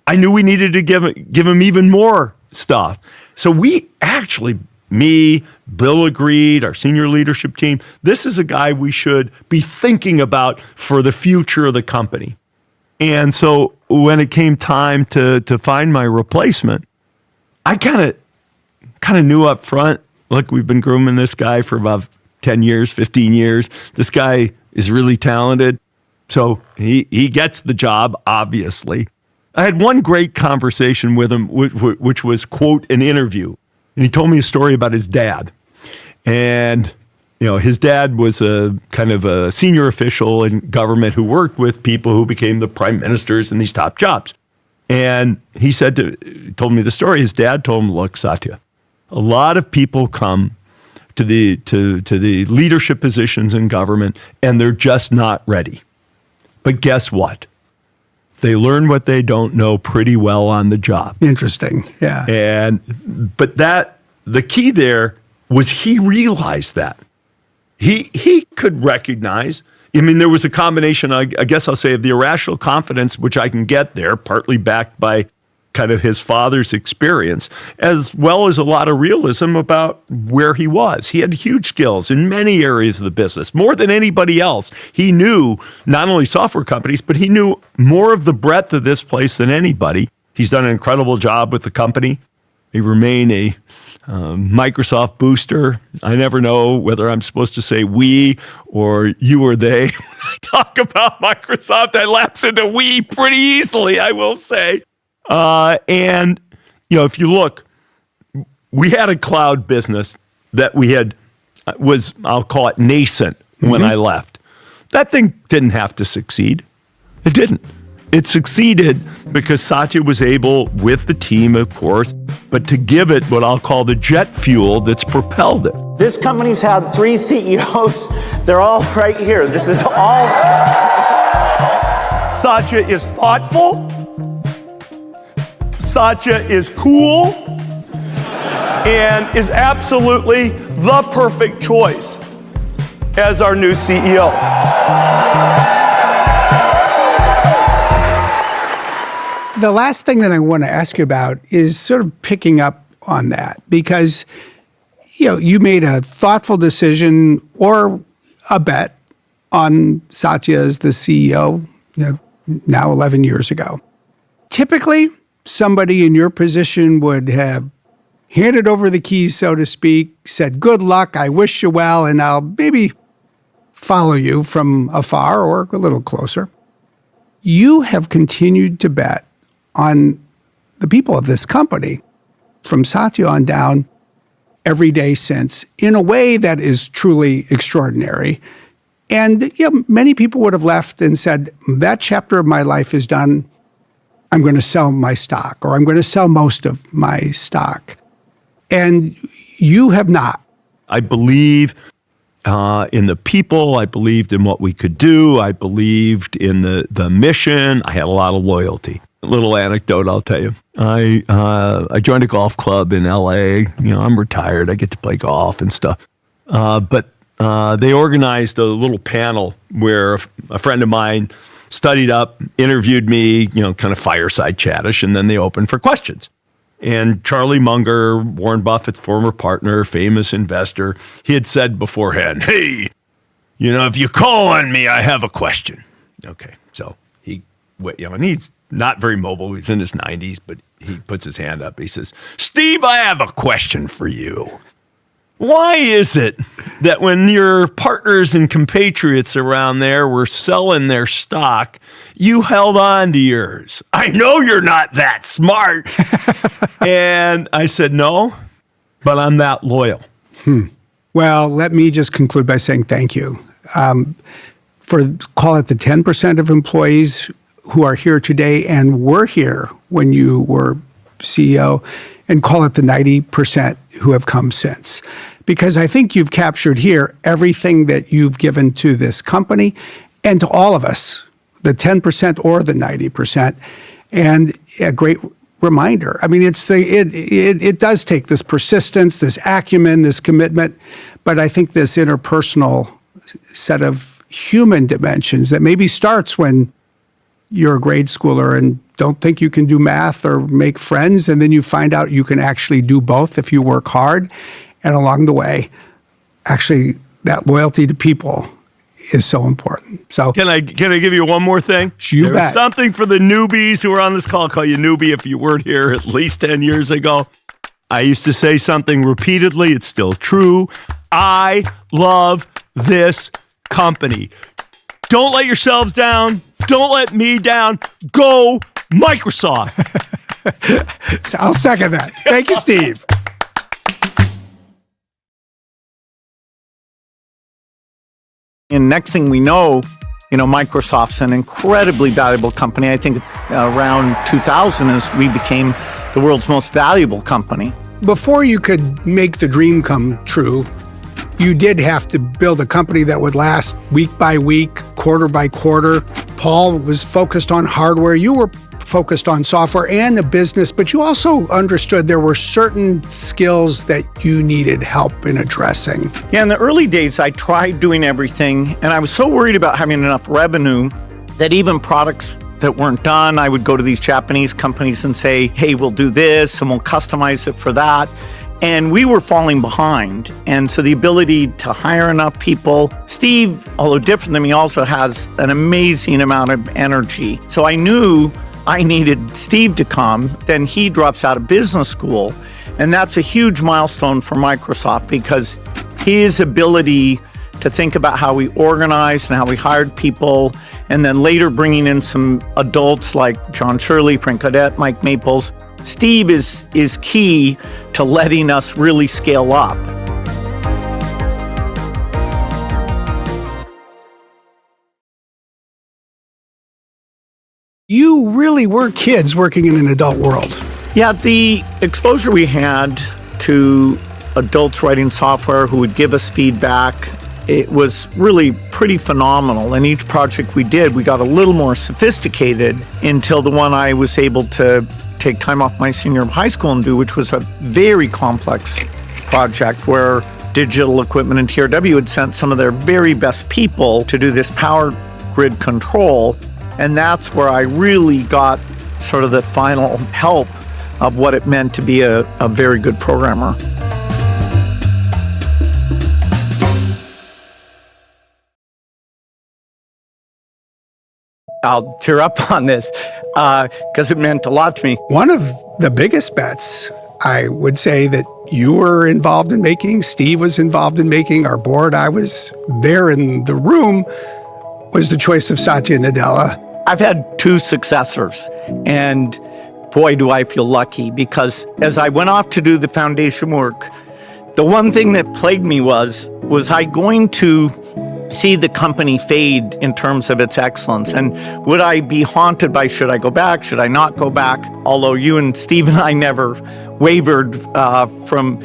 I knew we needed to give him even more stuff. So we actually, me, Bill agreed, our senior leadership team, this is a guy we should be thinking about for the future of the company. And so when it came time to find my replacement, I kind of knew up front, look, we've been grooming this guy for about 10 years, 15 years. This guy is really talented. So he gets the job, obviously. I had one great conversation with him, which was, quote, an interview. And he told me a story about his dad. And, his dad was a kind of a senior official in government who worked with people who became the prime ministers in these top jobs. And he told me the story. His dad told him, look, Satya, a lot of people come to the leadership positions in government and they're just not ready. But guess what? They learn what they don't know pretty well on the job. Interesting, yeah. But the key there was he realized that. He could recognize, there was a combination, I guess I'll say, of the irrational confidence, which I can get there, partly backed by kind of his father's experience, as well as a lot of realism about where he was. He had huge skills in many areas of the business, more than anybody else. He knew not only software companies, but he knew more of the breadth of this place than anybody. He's done an incredible job with the company. He remained a Microsoft booster. I never know whether I'm supposed to say we or you or they. When I talk about Microsoft, I lapse into we pretty easily, I will say. And if you look, we had a cloud business that I'll call it nascent when I left. That thing didn't have to succeed. It didn't. It succeeded because Satya was able, with the team, of course, but to give it what I'll call the jet fuel that's propelled it. This company's had 3 CEOs. They're all right here. This is all. Satya is thoughtful. Satya is cool and is absolutely the perfect choice as our new CEO. The last thing that I want to ask you about is sort of picking up on that, because you made a thoughtful decision or a bet on Satya as the CEO now 11 years ago. Typically, somebody in your position would have handed over the keys, so to speak, said, good luck, I wish you well, and I'll maybe follow you from afar or a little closer. You have continued to bet on the people of this company, from Satya on down, every day since in a way that is truly extraordinary. And many people would have left and said, that chapter of my life is done. I'm going to sell my stock, or I'm going to sell most of my stock. And you have not. I believe in the people. I believed in what we could do. I believed in the mission. I had a lot of loyalty. A little anecdote I'll tell you. I joined a golf club in LA. I'm retired. I get to play golf and stuff. But they organized a little panel where a friend of mine studied up, interviewed me, kind of fireside chattish, and then they opened for questions. And Charlie Munger, Warren Buffett's former partner, famous investor, he had said beforehand, hey, if you call on me, I have a question. Okay, so he, and he's not very mobile. He's in his 90s, but he puts his hand up. He says, Steve, I have a question for you. Why is it that when your partners and compatriots around there were selling their stock, you held on to yours? I know you're not that smart. And I said, no, but I'm that loyal. Well, let me just conclude by saying thank you. Call it the 10% of employees who are here today and were here when you were CEO, and call it the 90% who have come since. Because I think you've captured here everything that you've given to this company and to all of us, the 10% or the 90%, and a great reminder. I mean, it does take this persistence, this acumen, this commitment, but I think this interpersonal set of human dimensions that maybe starts when you're a grade schooler and don't think you can do math or make friends, and then you find out you can actually do both if you work hard. And along the way, actually, that loyalty to people is so important. So can I give you one more thing? You bet. Something for the newbies who are on this call. I'll call you newbie if you weren't here at least 10 years ago. I used to say something repeatedly. It's still true. I love this company. Don't let yourselves down. Don't let me down. Go Microsoft. I'll second that. Thank you, Steve. And next thing we know, Microsoft's an incredibly valuable company. I think around 2000 as we became the world's most valuable company. Before you could make the dream come true, you did have to build a company that would last week by week, quarter by quarter. Paul was focused on hardware. You were focused on software and the business, but you also understood there were certain skills that you needed help in addressing. Yeah, in the early days, I tried doing everything, and I was so worried about having enough revenue that even products that weren't done, I would go to these Japanese companies and say, hey, we'll do this, and we'll customize it for that. And we were falling behind. And so the ability to hire enough people, Steve, although different than me, also has an amazing amount of energy. So I knew I needed Steve to come. Then he drops out of business school. And that's a huge milestone for Microsoft because his ability to think about how we organized and how we hired people, and then later bringing in some adults like John Shirley, Frank Cadet, Mike Maples. Steve is key to letting us really scale up. You really were kids working in an adult world. Yeah, the exposure we had to adults writing software who would give us feedback, it was really pretty phenomenal. And each project we did, we got a little more sophisticated until the one I was able to take time off my senior year of high school and do, which was a very complex project where Digital Equipment and TRW had sent some of their very best people to do this power grid control. And that's where I really got sort of the final help of what it meant to be a very good programmer. I'll tear up on this because it meant a lot to me. One of the biggest bets, I would say, that you were involved in making, Steve was involved in making, our board, I was there in the room, was the choice of Satya Nadella. I've had two successors, and boy, do I feel lucky, because as I went off to do the foundation work, The one thing that plagued me was I going to see the company fade in terms of its excellence? And would I be haunted by, should I go back? Should I not go back? Although you and Steve and I never wavered from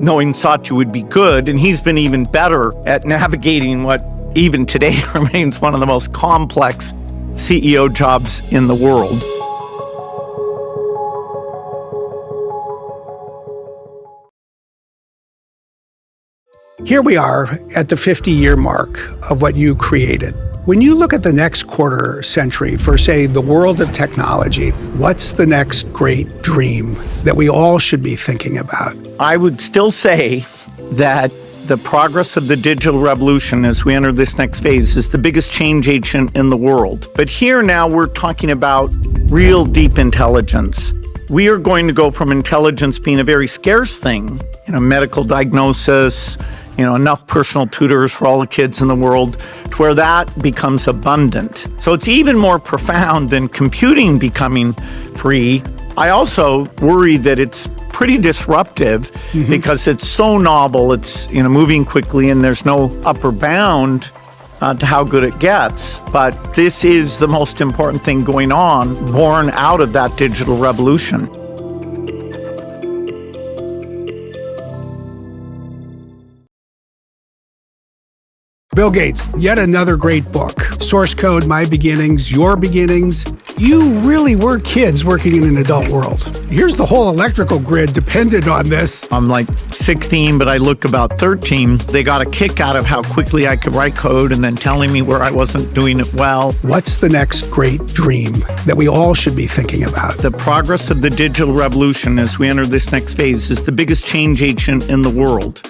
knowing Satya would be good. And he's been even better at navigating what even today remains one of the most complex CEO jobs in the world. Here we are at the 50-year mark of what you created. When you look at the next quarter century for, say, the world of technology, what's the next great dream that we all should be thinking about? I would still say that the progress of the digital revolution as we enter this next phase is the biggest change agent in the world. But here now we're talking about real deep intelligence. We are going to go from intelligence being a very scarce thing, medical diagnosis, enough personal tutors for all the kids in the world, to where that becomes abundant. So it's even more profound than computing becoming free. I also worry that it's pretty disruptive because it's so novel, it's moving quickly, and there's no upper bound to how good it gets. But this is the most important thing going on, born out of that digital revolution. Bill Gates, yet another great book. Source Code, My Beginnings, Your Beginnings. You really were kids working in an adult world. Here's the whole electrical grid depended on this. I'm like 16, but I look about 13. They got a kick out of how quickly I could write code and then telling me where I wasn't doing it well. What's the next great dream that we all should be thinking about? The progress of the digital revolution as we enter this next phase is the biggest change agent in the world,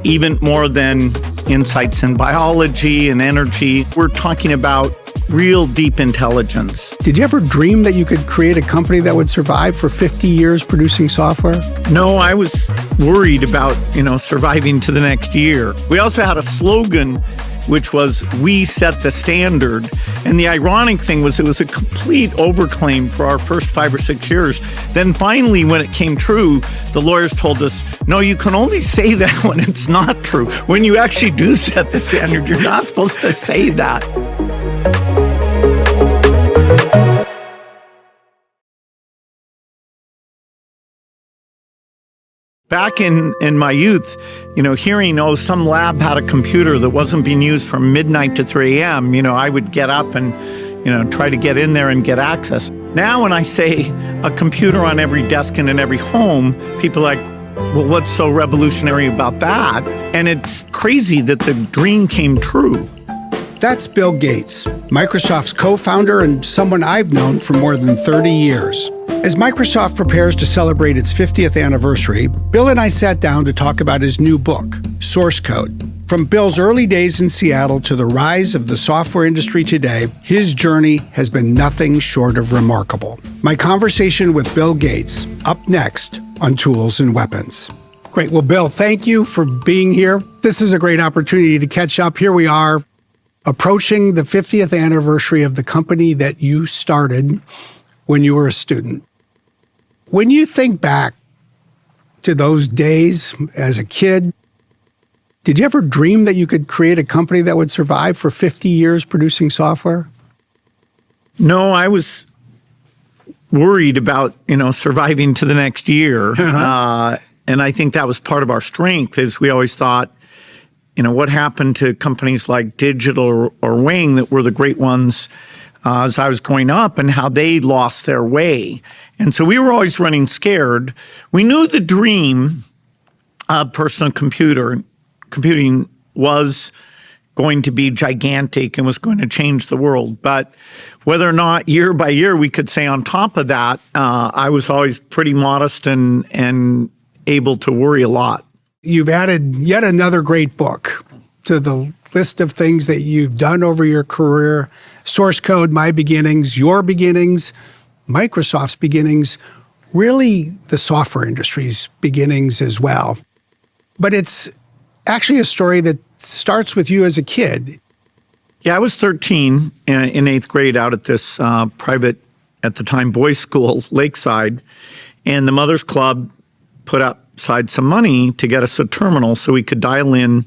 even more than insights in biology and energy. We're talking about real deep intelligence. Did you ever dream that you could create a company that would survive for 50 years producing software? No, I was worried about, surviving to the next year. We also had a slogan, which was, "We set the standard." And the ironic thing was it was a complete overclaim for our first 5 or 6 years. Then finally, when it came true, the lawyers told us, no, you can only say that when it's not true. When you actually do set the standard, you're not supposed to say that. Back in my youth, hearing, some lab had a computer that wasn't being used from midnight to 3 a.m., I would get up and, try to get in there and get access. Now when I say a computer on every desk and in every home, people are like, well, what's so revolutionary about that? And it's crazy that the dream came true. That's Bill Gates, Microsoft's co-founder and someone I've known for more than 30 years. As Microsoft prepares to celebrate its 50th anniversary, Bill and I sat down to talk about his new book, Source Code. From Bill's early days in Seattle to the rise of the software industry today, his journey has been nothing short of remarkable. My conversation with Bill Gates, up next on Tools and Weapons. Great. Well, Bill, thank you for being here. This is a great opportunity to catch up. Here we are, approaching the 50th anniversary of the company that you started when you were a student. When you think back to those days as a kid, did you ever dream that you could create a company that would survive for 50 years producing software? No, I was worried about, surviving to the next year. And I think that was part of our strength, is we always thought, what happened to companies like Digital or Wing that were the great ones as I was growing up, and how they lost their way. And so we were always running scared. We knew the dream of personal computing was going to be gigantic and was going to change the world. But whether or not year by year we could say on top of that, I was always pretty modest and able to worry a lot. You've added yet another great book to the list of things that you've done over your career. Source Code, My Beginnings, Your Beginnings, Microsoft's beginnings, really the software industry's beginnings as well. But it's actually a story that starts with you as a kid. Yeah, I was 13 in 8th grade out at this private, at the time, boys' school, Lakeside. And the Mothers Club put up aside some money to get us a terminal so we could dial in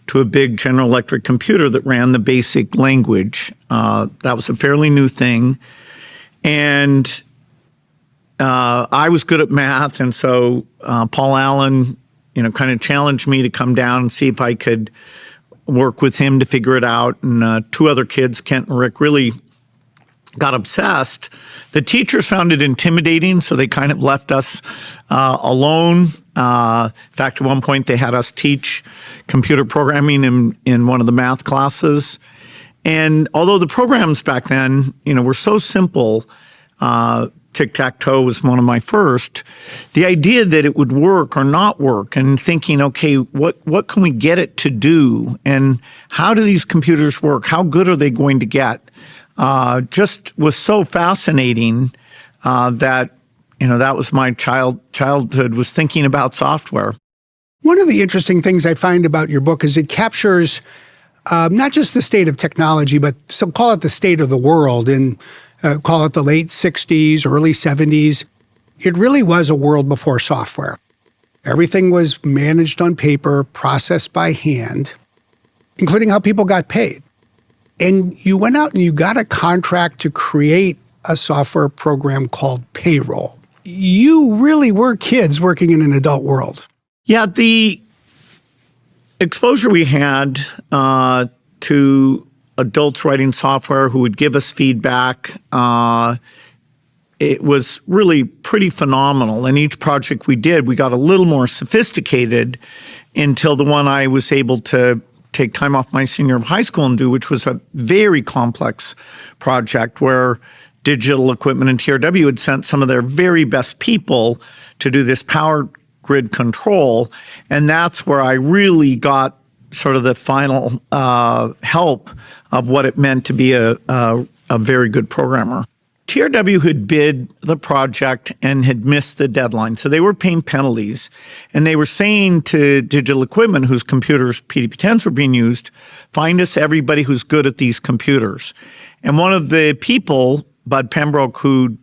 to a big General Electric computer that ran the basic language. That was a fairly new thing. And I was good at math, and so Paul Allen, kind of challenged me to come down and see if I could work with him to figure it out. And two other kids, Kent and Rick, really got obsessed. The teachers found it intimidating, so they kind of left us alone. In fact, at one point they had us teach computer programming in one of the math classes. And although the programs back then, were so simple, tic-tac-toe was one of my first, the idea that it would work or not work, and thinking, okay, what can we get it to do? And how do these computers work? How good are they going to get? Just was so fascinating that, that was my childhood, was thinking about software. One of the interesting things I find about your book is it captures not just the state of technology, but so call it the state of the world, and call it the late 60s, early 70s. It really was a world before software. Everything was managed on paper, processed by hand, including how people got paid. And you went out and you got a contract to create a software program called Payroll. You really were kids working in an adult world. Yeah, the exposure we had to adults writing software who would give us feedback, it was really pretty phenomenal. And each project we did, we got a little more sophisticated until the one I was able to take time off my senior year of high school and do, which was a very complex project where Digital Equipment and TRW had sent some of their very best people to do this power grid control. And that's where I really got sort of the final help of what it meant to be a very good programmer. TRW had bid the project and had missed the deadline, so they were paying penalties. And they were saying to Digital Equipment, whose computers, PDP-10s, were being used, find us everybody who's good at these computers. And one of the people, Bud Pembroke, who'd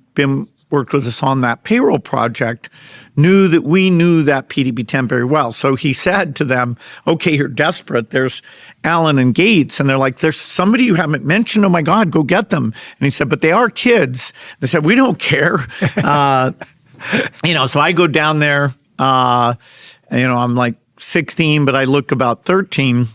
worked with us on that payroll project, knew that we knew that PDP-10 very well. So he said to them, okay, you're desperate. There's Allen and Gates. And they're like, there's somebody you haven't mentioned. Oh my God, go get them. And he said, but they are kids. They said, we don't care. So I go down there, I'm like 16, but I look about 13.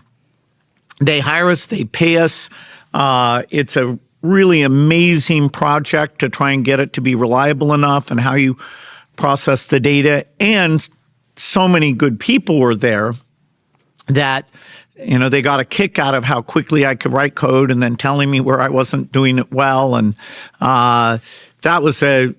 They hire us, they pay us. It's a really amazing project to try and get it to be reliable enough and how you process the data. And so many good people were there that, they got a kick out of how quickly I could write code and then telling me where I wasn't doing it well. And that was a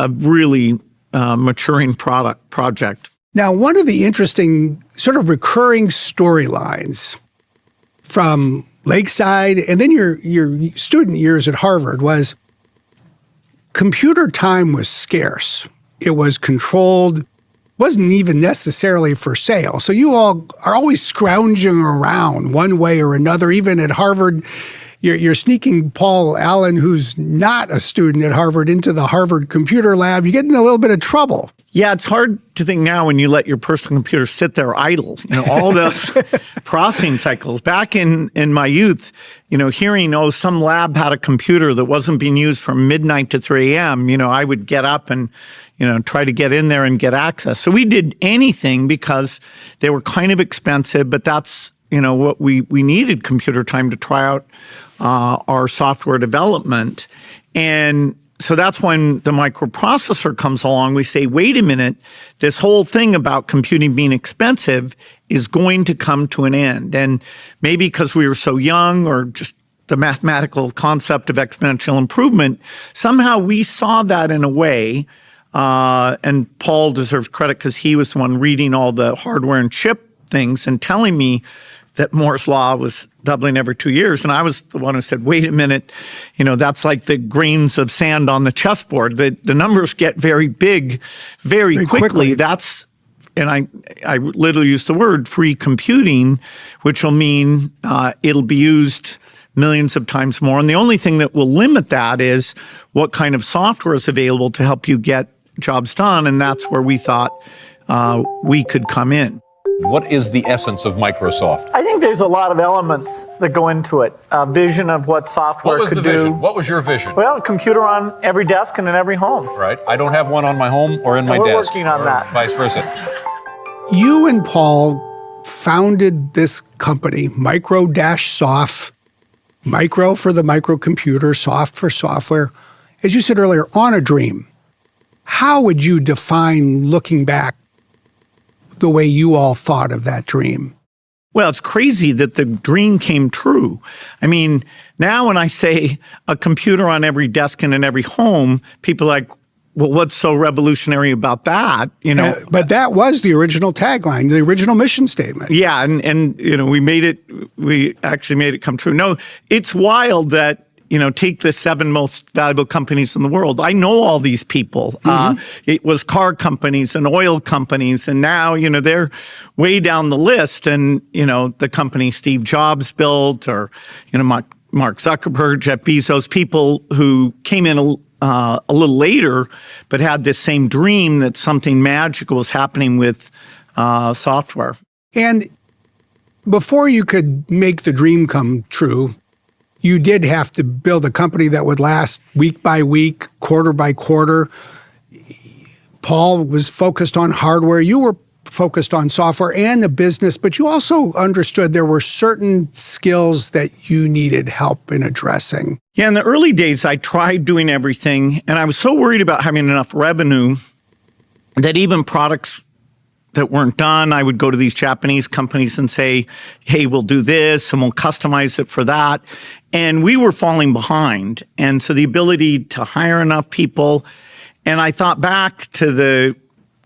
really maturing project. Now, one of the interesting sort of recurring storylines from Lakeside and then your student years at Harvard was computer time was scarce. It was controlled, wasn't even necessarily for sale. So you all are always scrounging around one way or another. Even at Harvard, you're sneaking Paul Allen, who's not a student at Harvard, into the Harvard computer lab. You get in a little bit of trouble. Yeah, it's hard to think now when you let your personal computer sit there idle, all those processing cycles. Back in my youth, hearing, some lab had a computer that wasn't being used from midnight to 3 a.m., I would get up and, try to get in there and get access. So we did anything because they were kind of expensive, but that's, what we needed computer time to try out our software development. And so that's when the microprocessor comes along. We say, wait a minute, this whole thing about computing being expensive is going to come to an end. And maybe because we were so young or just the mathematical concept of exponential improvement, somehow we saw that in a way. And Paul deserves credit because he was the one reading all the hardware and chip things and telling me that Moore's Law was doubling every 2 years. And I was the one who said, wait a minute, that's like the grains of sand on the chessboard. The numbers get very big very quickly. That's, and I literally use the word free computing, which will mean it'll be used millions of times more. And the only thing that will limit that is what kind of software is available to help you get jobs done. And that's where we thought we could come in. What is the essence of Microsoft? I think there's a lot of elements that go into it. A vision of what software What was could the do. vision? What was your vision? Well, a computer on every desk and in every home. Right. I don't have one on my home or in my We're desk. working on or that. Vice versa. You and Paul founded this company, Micro-Soft, micro for the microcomputer, soft for software, as you said earlier, on a dream. How would you define, looking back, the way you all thought of that dream? Well, it's crazy that the dream came true. I mean, now when I say a computer on every desk and in every home, people are like, well, what's so revolutionary about that? You know, but that was the original tagline, the original mission statement. Yeah, and you know, we actually made it come true. No, it's wild that, you know, take the 7 most valuable companies in the world. I know all these people. It was car companies and oil companies, and now, you know, they're way down the list. And, you know, the company Steve Jobs built, or, you know, Mark Zuckerberg, Jeff Bezos, people who came in a little later, but had this same dream that something magical was happening with software. And before you could make the dream come true, you did have to build a company that would last week by week, quarter by quarter. Paul was focused on hardware. You were focused on software and the business, but you also understood there were certain skills that you needed help in addressing. Yeah, in the early days, I tried doing everything, and I was so worried about having enough revenue that even products that weren't done, I would go to these Japanese companies and say, hey, we'll do this and we'll customize it for that. And we were falling behind. And so the ability to hire enough people, and I thought back to the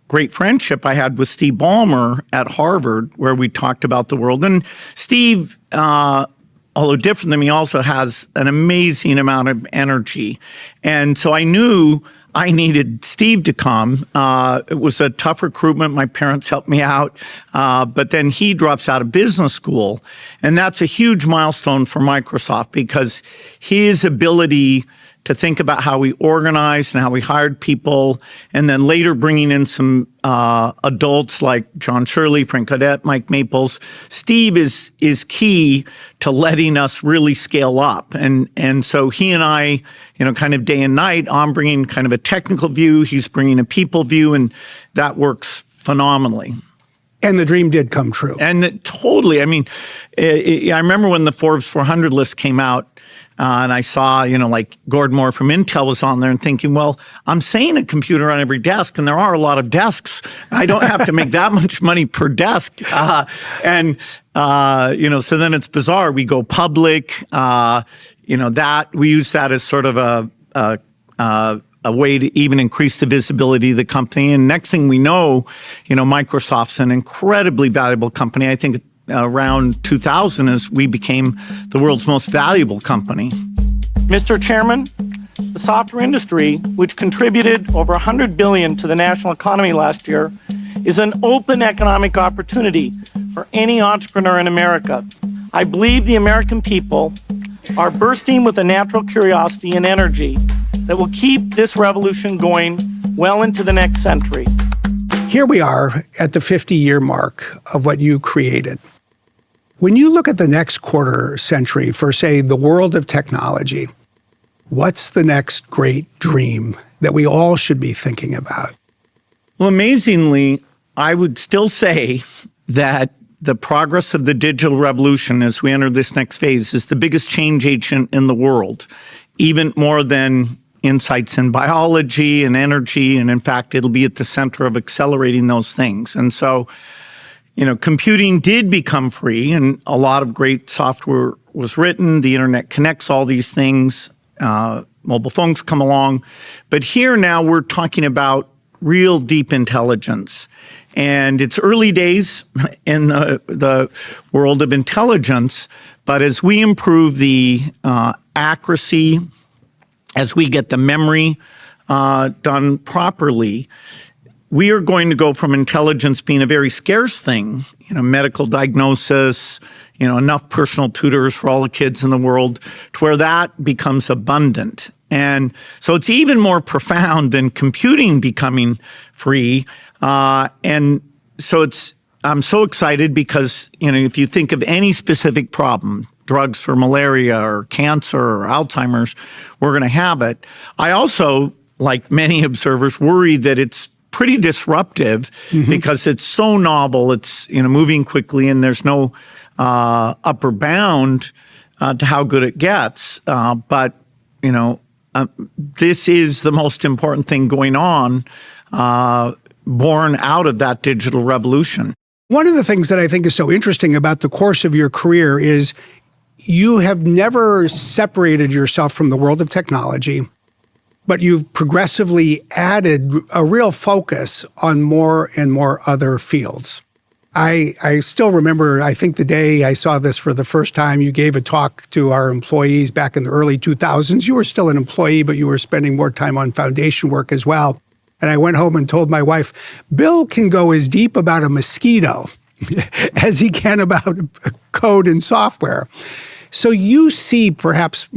great friendship I had with Steve Ballmer at Harvard, where we talked about the world. And Steve, although different than me, also has an amazing amount of energy. And so I knew I needed Steve to come. It was a tough recruitment. My parents helped me out. But then he drops out of business school. And that's a huge milestone for Microsoft, because his ability to think about how we organized and how we hired people, and then later bringing in some adults like John Shirley, Frank Odette, Mike Maples. Steve is key to letting us really scale up. And so he and I, you know, kind of day and night, I'm bringing kind of a technical view, he's bringing a people view, and that works phenomenally. And the dream did come true. And totally. I mean, I remember when the Forbes 400 list came out, and I saw, you know, like Gordon Moore from Intel was on there, and thinking, well, I'm saying a computer on every desk, and there are a lot of desks. I don't have to make that much money per desk. You know, so then it's bizarre. We go public, you know, that we use that as sort of a way to even increase the visibility of the company. And next thing we know, you know, Microsoft's an incredibly valuable company. I think around 2000 as we became the world's most valuable company. Mr. Chairman, the software industry, which contributed over $100 billion to the national economy last year, is an open economic opportunity for any entrepreneur in America. I believe the American people are bursting with a natural curiosity and energy that will keep this revolution going well into the next century. Here we are at the 50-year mark of what you created. When you look at the next quarter century for, say, the world of technology, what's the next great dream that we all should be thinking about? Well, amazingly, I would still say that the progress of the digital revolution as we enter this next phase is the biggest change agent in the world, even more than insights in biology and energy. And in fact, it'll be at the center of accelerating those things. And so, you know, computing did become free, and a lot of great software was written. The internet connects all these things. Mobile phones come along. But here now we're talking about real deep intelligence. And it's early days in the world of intelligence, but as we improve the accuracy, as we get the memory done properly, we are going to go from intelligence being a very scarce thing, you know, medical diagnosis, you know, enough personal tutors for all the kids in the world, to where that becomes abundant. And so it's even more profound than computing becoming free. And so I'm so excited because, if you think of any specific problem, drugs for malaria or cancer or Alzheimer's, we're going to have it. I also, like many observers, worry that it's pretty disruptive because it's so novel. It's, moving quickly and there's no upper bound to how good it gets. But this is the most important thing going on, born out of that digital revolution. One of the things that I think is so interesting about the course of your career is you have never separated yourself from the world of technology, but you've progressively added a real focus on more and more other fields. I still remember, I think the day I saw this for the first time, you gave a talk to our employees back in the early 2000s. You were still an employee, but you were spending more time on foundation work as well. And I went home and told my wife, Bill can go as deep about a mosquito as he can about code and software. So you see perhaps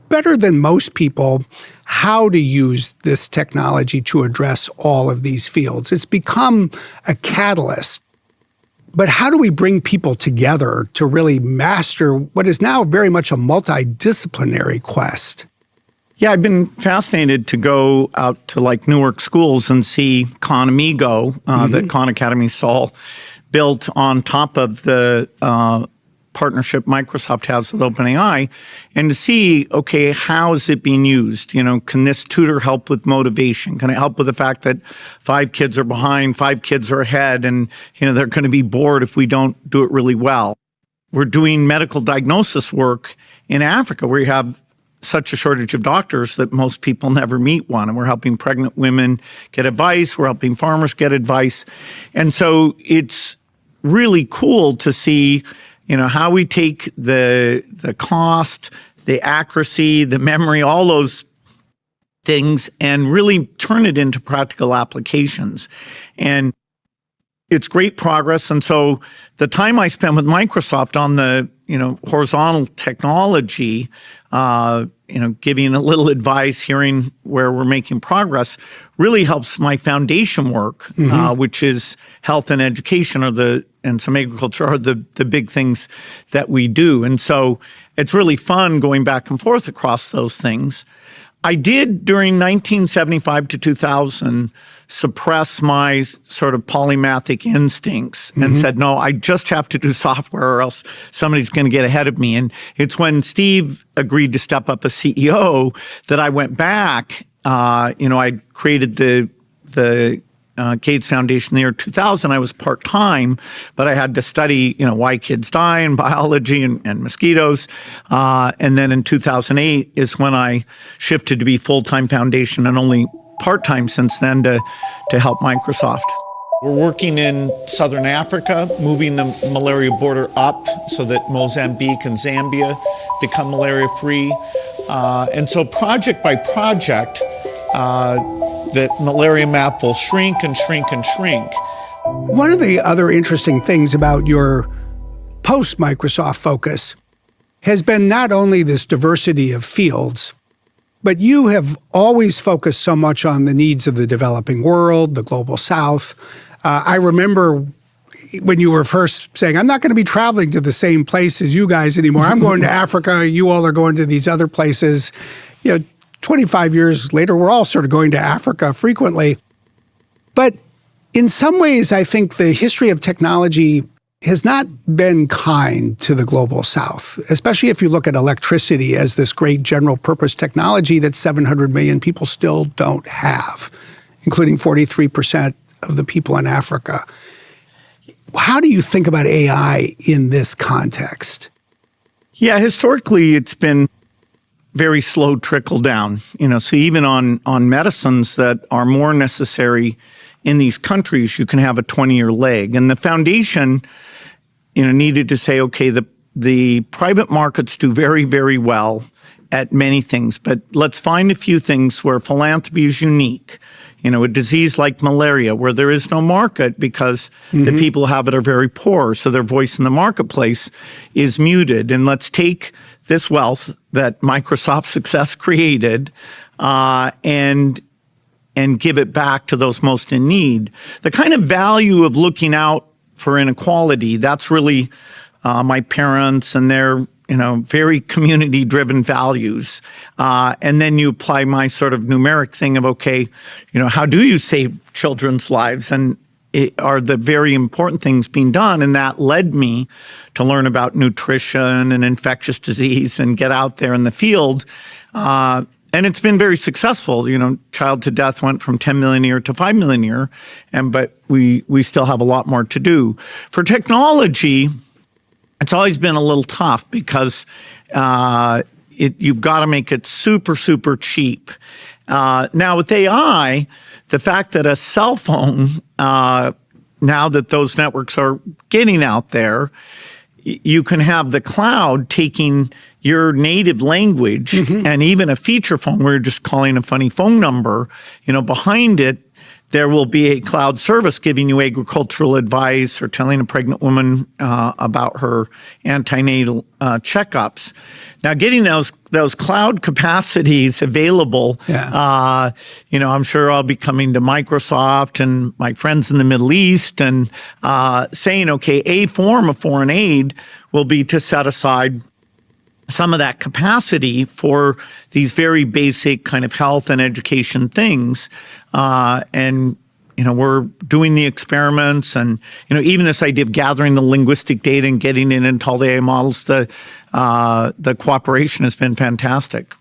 better than most people how to use this technology to address all of these fields. It's become a catalyst. But how do we bring people together to really master what is now very much a multidisciplinary quest? Yeah, I've been fascinated to go out to like Newark schools and see Khan Amigo that Khan Academy saw built on top of the partnership Microsoft has with OpenAI, and to see, okay, how is it being used? Can this tutor help with motivation? Can it help with the fact that 5 kids are behind, 5 kids are ahead, and they're going to be bored if we don't do it really well? We're doing medical diagnosis work in Africa where you have such a shortage of doctors that most people never meet one. And we're helping pregnant women get advice. We're helping farmers get advice. And so it's really cool to see, how we take the cost, the accuracy, the memory, all those things, and really turn it into practical applications. And it's great progress. And so the time I spent with Microsoft on the, horizontal technology, giving a little advice, hearing where we're making progress, really helps my foundation work, which is health and education and some agriculture are the big things that we do. And so it's really fun going back and forth across those things. I did, during 1975 to 2000, suppress my sort of polymathic instincts and said, no, I just have to do software or else somebody's going to get ahead of me. And it's when Steve agreed to step up as CEO that I went back. I created the Gates Foundation in the year 2000. I was part-time, but I had to study, why kids die and biology and mosquitoes. And then in 2008 is when I shifted to be full-time foundation and only part-time since then to help Microsoft. We're working in Southern Africa, moving the malaria border up so that Mozambique and Zambia become malaria-free. And so project by project, that malaria map will shrink and shrink and shrink. One of the other interesting things about your post-Microsoft focus has been not only this diversity of fields, but you have always focused so much on the needs of the developing world, the global south. I remember when you were first saying, I'm not going to be traveling to the same place as you guys anymore. I'm going to Africa. You all are going to these other places. 25 years later, we're all sort of going to Africa frequently. But in some ways, I think the history of technology has not been kind to the global south, especially if you look at electricity as this great general purpose technology that 700 million people still don't have, including 43% of the people in Africa. How do you think about AI in this context? Yeah, historically, it's been very slow trickle down. So even on medicines that are more necessary in these countries, you can have a 20-year lag. And the foundation, needed to say, okay, the private markets do very, very well at many things, but let's find a few things where philanthropy is unique. A disease like malaria, where there is no market because the people who have it are very poor, so their voice in the marketplace is muted. And let's take this wealth that Microsoft success created and and give it back to those most in need. The kind of value of looking out for inequality, that's really my parents and their very community-driven values. And then you apply my sort of numeric thing of, okay, how do you save children's lives? And are the very important things being done? And that led me to learn about nutrition and infectious disease and get out there in the field. And it's been very successful. Child to death went from 10 million a year to 5 million a year, but we still have a lot more to do. For technology, it's always been a little tough because you've got to make it super, super cheap. Now with AI, the fact that a cell phone, now that those networks are getting out there, you can have the cloud taking your native language and even a feature phone where you're just calling a funny phone number, behind it, there will be a cloud service giving you agricultural advice or telling a pregnant woman about her antenatal checkups. Now, getting those cloud capacities available, I'm sure I'll be coming to Microsoft and my friends in the Middle East and saying, okay, a form of foreign aid will be to set aside some of that capacity for these very basic kind of health and education things. And we're doing the experiments and, even this idea of gathering the linguistic data and getting it into all the AI models, the cooperation has been fantastic.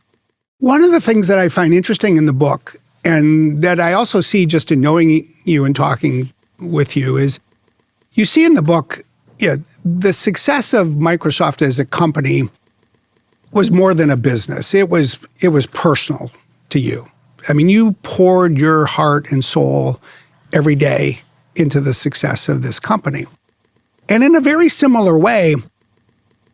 One of the things that I find interesting in the book, and that I also see just in knowing you and talking with you, is you see in the book, the success of Microsoft as a company was more than a business. It was personal to you. I mean, you poured your heart and soul every day into the success of this company. And in a very similar way,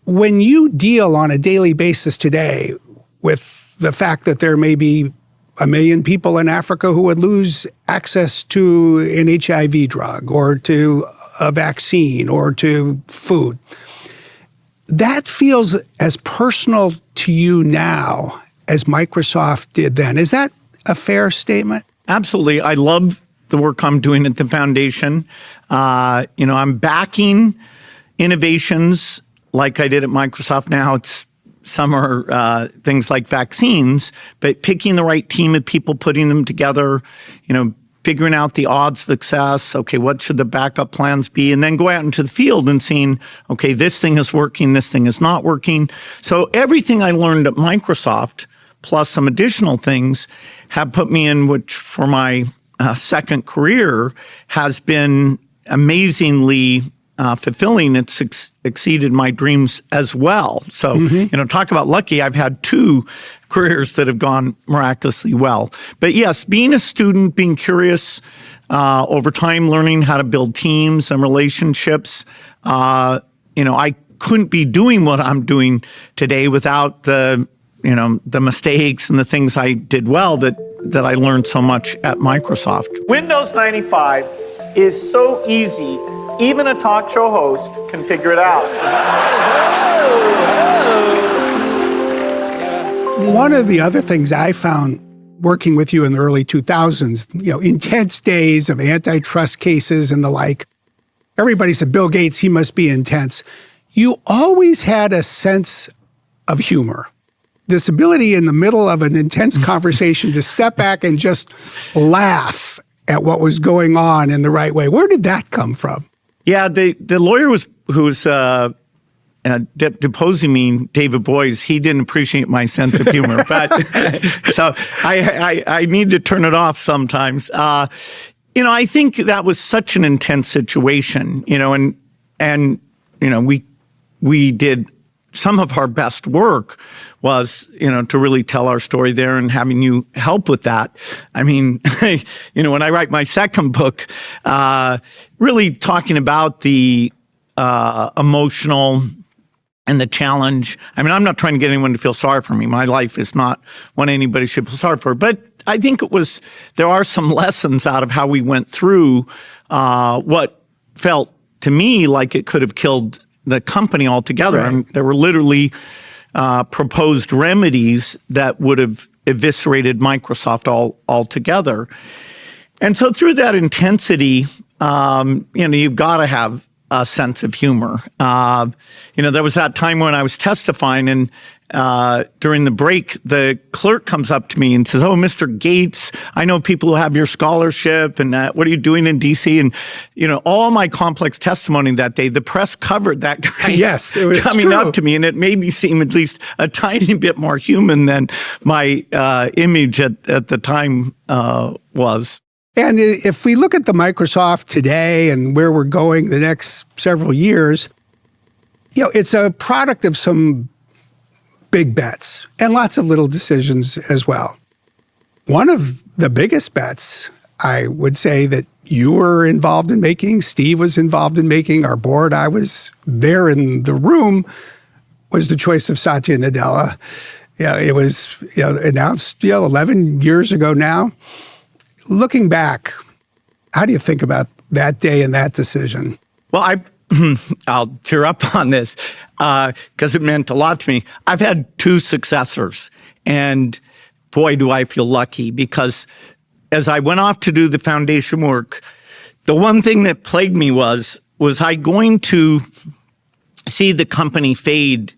when you deal on a daily basis today with the fact that there may be 1 million people in Africa who would lose access to an HIV drug or to a vaccine or to food, that feels as personal to you now as Microsoft did then. Is that a fair statement? Absolutely. I love the work I'm doing at the foundation. I'm backing innovations like I did at Microsoft. Now some are things like vaccines, but picking the right team of people, putting them together, figuring out the odds of success, okay, what should the backup plans be, and then go out into the field and seeing, okay, this thing is working, this thing is not working. So everything I learned at Microsoft, plus some additional things, have put me in, which for my second career has been amazingly fulfilling. It's exceeded my dreams as well. So, talk about lucky. I've had 2 careers that have gone miraculously well. But yes, being a student, being curious, over time learning how to build teams and relationships. I couldn't be doing what I'm doing today without the mistakes and the things I did well that I learned so much at Microsoft. Windows 95 is so easy, even a talk show host can figure it out. One of the other things I found working with you in the early 2000s, intense days of antitrust cases and the like, everybody said, Bill Gates, he must be intense. You always had a sense of humor. This ability in the middle of an intense conversation to step back and just laugh at what was going on in the right way. Where did that come from? Yeah, the lawyer who was deposing me, David Boies, he didn't appreciate my sense of humor. But so I need to turn it off sometimes. I think that was such an intense situation, and we did some of our best work was, to really tell our story there and having you help with that. I mean, when I write my second book, really talking about the emotional and the challenge. I mean, I'm not trying to get anyone to feel sorry for me. My life is not one anybody should feel sorry for. But I think there are some lessons out of how we went through what felt to me like it could have killed the company altogether. Right. And there were literally proposed remedies that would have eviscerated Microsoft altogether. And so through that intensity, you've got to have a sense of humor. There was that time when I was testifying, and during the break, the clerk comes up to me and says, "Oh, Mr. Gates, I know people who have your scholarship, and what are you doing in D.C.?" And, all my complex testimony that day, the press covered that guy yes, it was coming true. up to me, and it made me seem at least a tiny bit more human than my image at the time was. And if we look at the Microsoft today and where we're going the next several years, it's a product of some big bets and lots of little decisions as well. One of the biggest bets, I would say, that you were involved in making, Steve was involved in making, our board, I was there in the room, was the choice of Satya Nadella. It was announced 11 years ago now. Looking back, how do you think about that day and that decision? Well, I'll tear up on this because it meant a lot to me. I've had two successors, and boy, do I feel lucky, because as I went off to do the foundation work, the one thing that plagued me was I going to see the company fade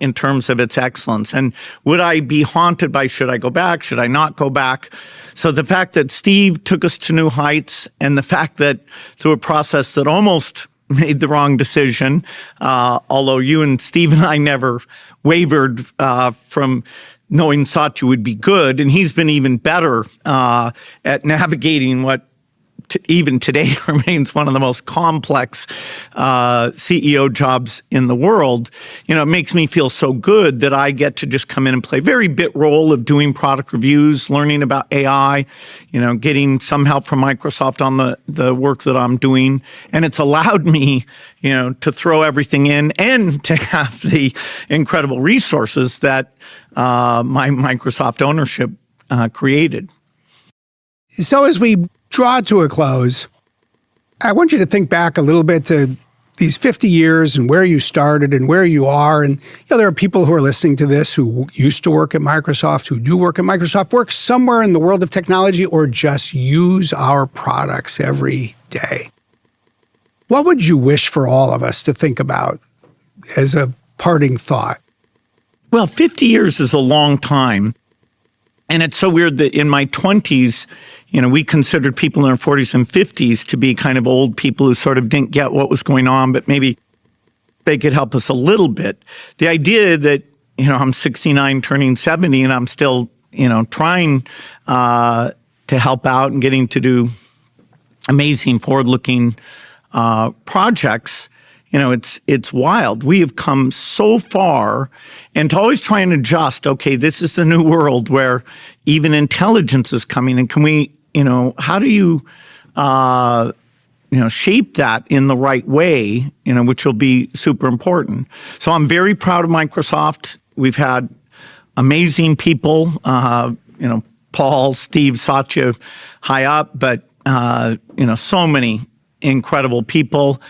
in terms of its excellence? And would I be haunted by, should I go back? Should I not go back? So the fact that Steve took us to new heights, and the fact that through a process that almost made the wrong decision, although you and Steve and I never wavered from knowing Satya would be good, and he's been even better at navigating what even today remains one of the most complex CEO jobs in the world. It makes me feel so good that I get to just come in and play a very bit role of doing product reviews, learning about AI, getting some help from Microsoft on the work that I'm doing. And it's allowed me, to throw everything in and to have the incredible resources that my Microsoft ownership created. So as we draw to a close, I want you to think back a little bit to these 50 years and where you started and where you are. And there are people who are listening to this who used to work at Microsoft, who do work at Microsoft, work somewhere in the world of technology, or just use our products every day. What would you wish for all of us to think about as a parting thought? Well, 50 years is a long time. And it's so weird that in my 20s, we considered people in their 40s and 50s to be kind of old people who sort of didn't get what was going on, but maybe they could help us a little bit. The idea that, I'm 69 turning 70 and I'm still, trying to help out and getting to do amazing forward-looking projects, it's wild. We have come so far, and to always try and adjust, okay, this is the new world where even intelligence is coming, and can we, how do you, shape that in the right way, which will be super important. So I'm very proud of Microsoft. We've had amazing people, Paul, Steve, Satya, high up, but, so many incredible people.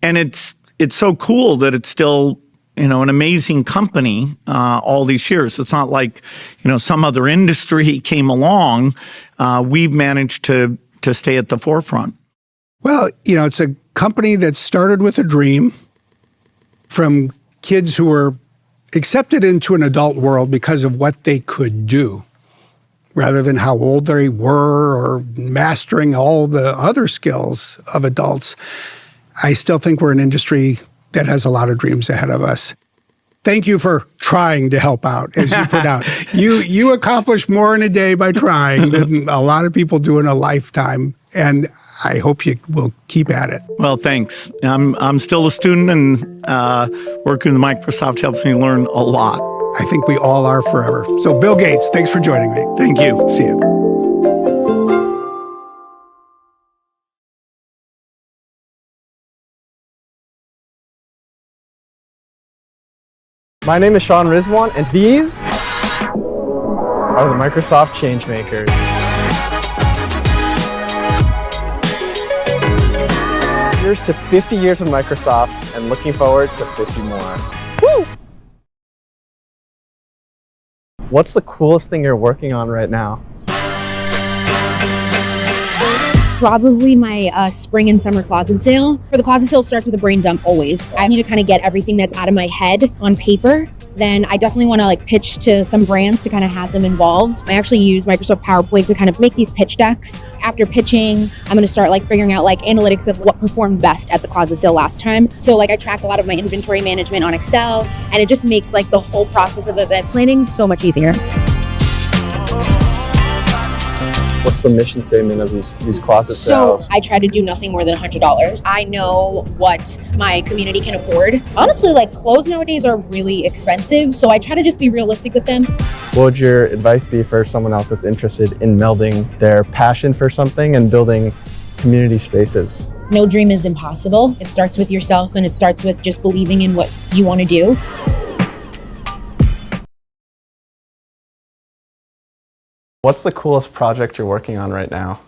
And it's so cool that it's still, an amazing company all these years. It's not like, some other industry came along. We've managed to stay at the forefront. Well, it's a company that started with a dream from kids who were accepted into an adult world because of what they could do, rather than how old they were or mastering all the other skills of adults. I still think we're an industry that has a lot of dreams ahead of us. Thank you for trying to help out, as you put out. You accomplish more in a day by trying than a lot of people do in a lifetime, and I hope you will keep at it. Well, thanks. I'm still a student, and working with Microsoft helps me learn a lot. I think we all are forever. So Bill Gates, thanks for joining me. Thank you. See you. My name is Sean Rizwan, and these are the Microsoft Changemakers. Here's to 50 years of Microsoft, and looking forward to 50 more. Woo! What's the coolest thing you're working on right now? Probably my spring and summer closet sale. For the closet sale, it starts with a brain dump always. I need to kind of get everything that's out of my head on paper. Then I definitely want to like pitch to some brands to kind of have them involved. I actually use Microsoft PowerPoint to kind of make these pitch decks. After pitching, I'm going to start like figuring out like analytics of what performed best at the closet sale last time. So like I track a lot of my inventory management on Excel, and it just makes like the whole process of event planning so much easier. What's the mission statement of these closet sales? So I try to do nothing more than $100. I know what my community can afford. Honestly, like clothes nowadays are really expensive, so I try to just be realistic with them. What would your advice be for someone else that's interested in melding their passion for something and building community spaces? No dream is impossible. It starts with yourself, and it starts with just believing in what you want to do. What's the coolest project you're working on right now?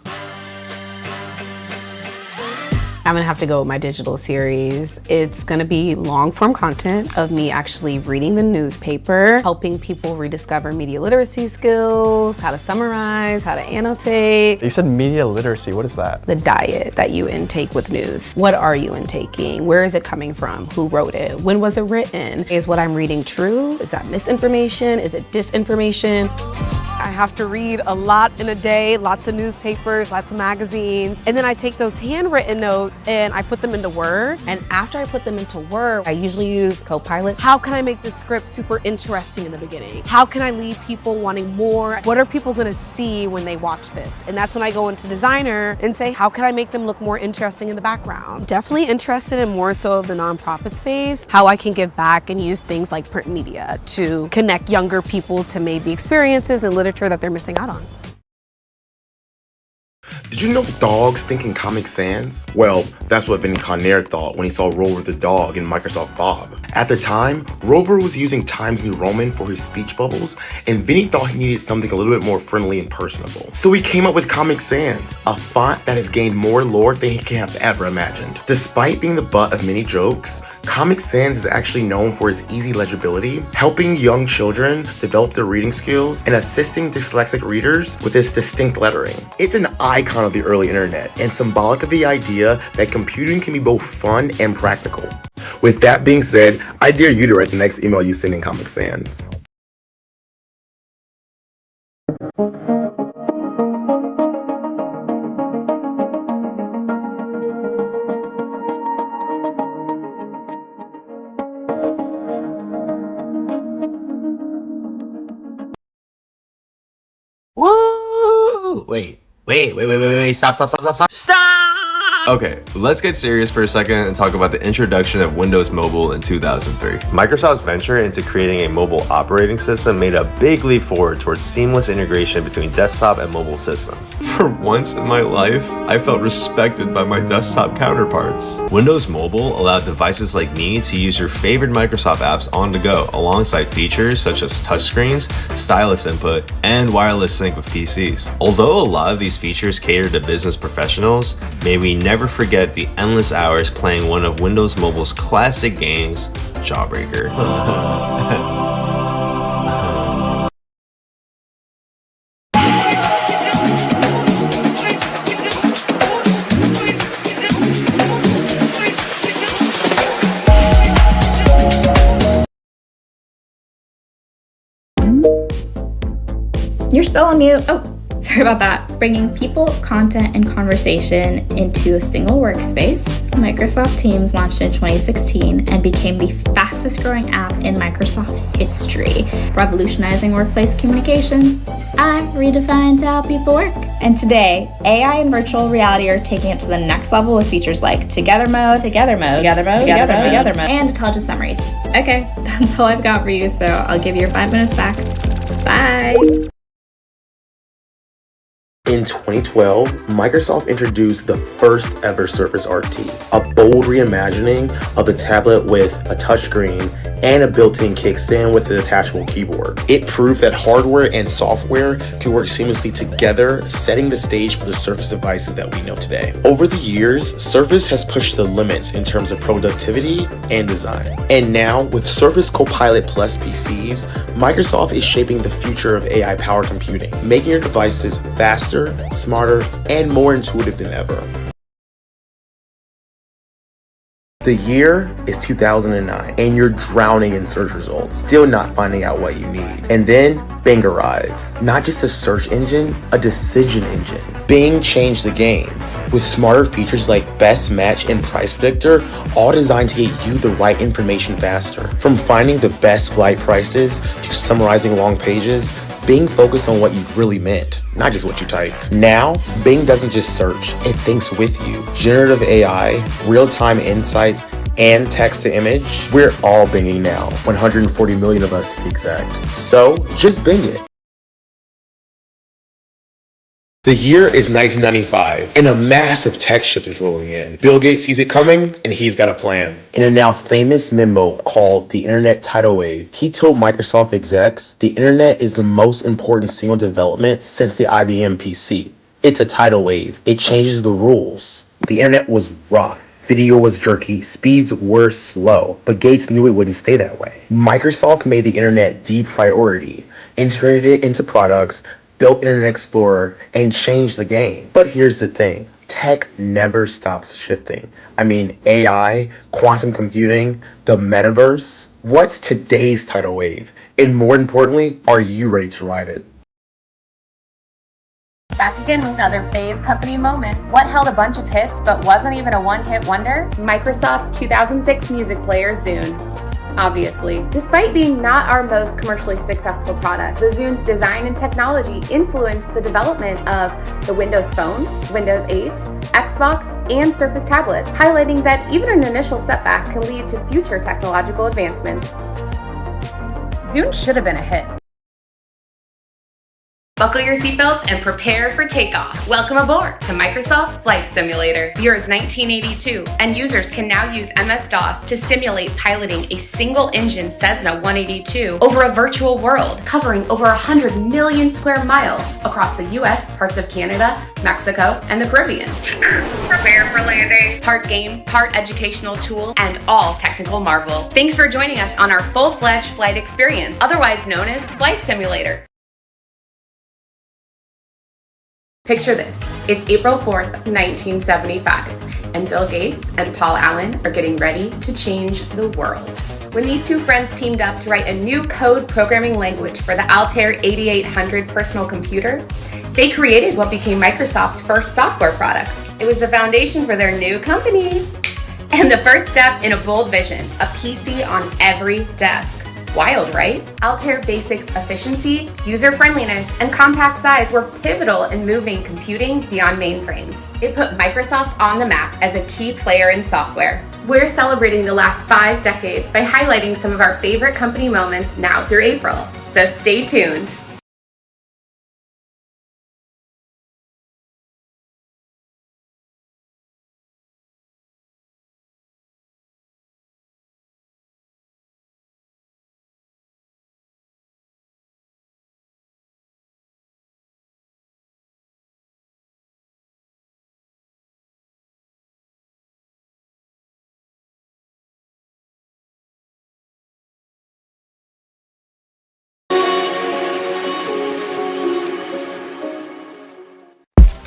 I'm gonna have to go with my digital series. It's gonna be long form content of me actually reading the newspaper, helping people rediscover media literacy skills, how to summarize, how to annotate. You said media literacy, what is that? The diet that you intake with news. What are you intaking? Where is it coming from? Who wrote it? When was it written? Is what I'm reading true? Is that misinformation? Is it disinformation? I have to read a lot in a day, lots of newspapers, lots of magazines, and then I take those handwritten notes and I put them into Word. And after I put them into Word, I usually use Copilot. How can I make this script super interesting in the beginning? How can I leave people wanting more? What are people gonna see when they watch this? And that's when I go into Designer and say, how can I make them look more interesting in the background? Definitely interested in more so of the nonprofit space, how I can give back and use things like print media to connect younger people to maybe experiences and literature that they're missing out on. Did you know dogs think in Comic Sans? Well, that's what Vinny Conner thought when he saw Rover the dog in Microsoft Bob. At the time, Rover was using Times New Roman for his speech bubbles, and Vinny thought he needed something a little bit more friendly and personable. So he came up with Comic Sans, a font that has gained more lore than he can have ever imagined. Despite being the butt of many jokes, Comic Sans is actually known for its easy legibility, helping young children develop their reading skills, and assisting dyslexic readers with its distinct lettering. It's an icon of the early internet, and symbolic of the idea that computing can be both fun and practical. With that being said, I dare you to write the next email you send in Comic Sans. Woo! Wait, stop! Okay, let's get serious for a second and talk about the introduction of Windows Mobile in 2003. Microsoft's venture into creating a mobile operating system made a big leap forward towards seamless integration between desktop and mobile systems. For once in my life, I felt respected by my desktop counterparts. Windows Mobile allowed devices like me to use your favorite Microsoft apps on the go, alongside features such as touchscreens, stylus input, and wireless sync with PCs. Although a lot of these features cater to business professionals, may we never forget the endless hours playing one of Windows Mobile's classic games, Jawbreaker. You're still on mute. Oh, sorry about that. Bringing people, content, and conversation into a single workspace, Microsoft Teams launched in 2016 and became the fastest growing app in Microsoft history, revolutionizing workplace communications. I'm redefined how people work. And today, AI and virtual reality are taking it to the next level with features like Together Mode, and intelligent summaries. Okay, that's all I've got for you, so I'll give you your 5 minutes back. Bye. In 2012, Microsoft introduced the first ever Surface RT, a bold reimagining of the tablet with a touchscreen and a built-in kickstand with a detachable keyboard. It proved that hardware and software can work seamlessly together, setting the stage for the Surface devices that we know today. Over the years, Surface has pushed the limits in terms of productivity and design. And now, with Surface Copilot Plus PCs, Microsoft is shaping the future of AI-powered computing, making your devices faster, smarter, and more intuitive than ever. The year is 2009, and you're drowning in search results, still not finding out what you need. And then Bing arrives. Not just a search engine, a decision engine. Bing changed the game with smarter features like Best Match and Price Predictor, all designed to get you the right information faster. From finding the best flight prices to summarizing long pages, Bing focused on what you really meant, not just what you typed. Now, Bing doesn't just search, it thinks with you. Generative AI, real-time insights, and text-to-image, we're all Binging now. 140 million of us to be exact. So, just Bing it. The year is 1995, and a massive tech shift is rolling in. Bill Gates sees it coming, and he's got a plan. In a now famous memo called the Internet Tidal Wave, he told Microsoft execs, the Internet is the most important single development since the IBM PC. It's a tidal wave. It changes the rules. The Internet was rough. Video was jerky, speeds were slow, but Gates knew it wouldn't stay that way. Microsoft made the Internet the priority, integrated it into products, built Internet Explorer, and changed the game. But here's the thing, tech never stops shifting. I mean, AI, quantum computing, the metaverse. What's today's tidal wave? And more importantly, are you ready to ride it? Back again with another fave company moment. What held a bunch of hits but wasn't even a one-hit wonder? Microsoft's 2006 music player, Zune. Obviously. Despite being not our most commercially successful product, the Zune's design and technology influenced the development of the Windows Phone, Windows 8, Xbox, and Surface tablets, highlighting that even an initial setback can lead to future technological advancements. Zune should have been a hit. Buckle your seatbelts and prepare for takeoff. Welcome aboard to Microsoft Flight Simulator. The year is 1982, and users can now use MS-DOS to simulate piloting a single-engine Cessna 182 over a virtual world, covering over 100 million square miles across the US, parts of Canada, Mexico, and the Caribbean. Prepare for landing. Part game, part educational tool, and all technical marvel. Thanks for joining us on our full-fledged flight experience, otherwise known as Flight Simulator. Picture this, it's April 4th, 1975, and Bill Gates and Paul Allen are getting ready to change the world. When these two friends teamed up to write a new code programming language for the Altair 8800 personal computer, they created what became Microsoft's first software product. It was the foundation for their new company, and the first step in a bold vision, a PC on every desk. Wild, right? Altair Basic's efficiency, user-friendliness, and compact size were pivotal in moving computing beyond mainframes. It put Microsoft on the map as a key player in software. We're celebrating the last 5 decades by highlighting some of our favorite company moments now through April, so stay tuned.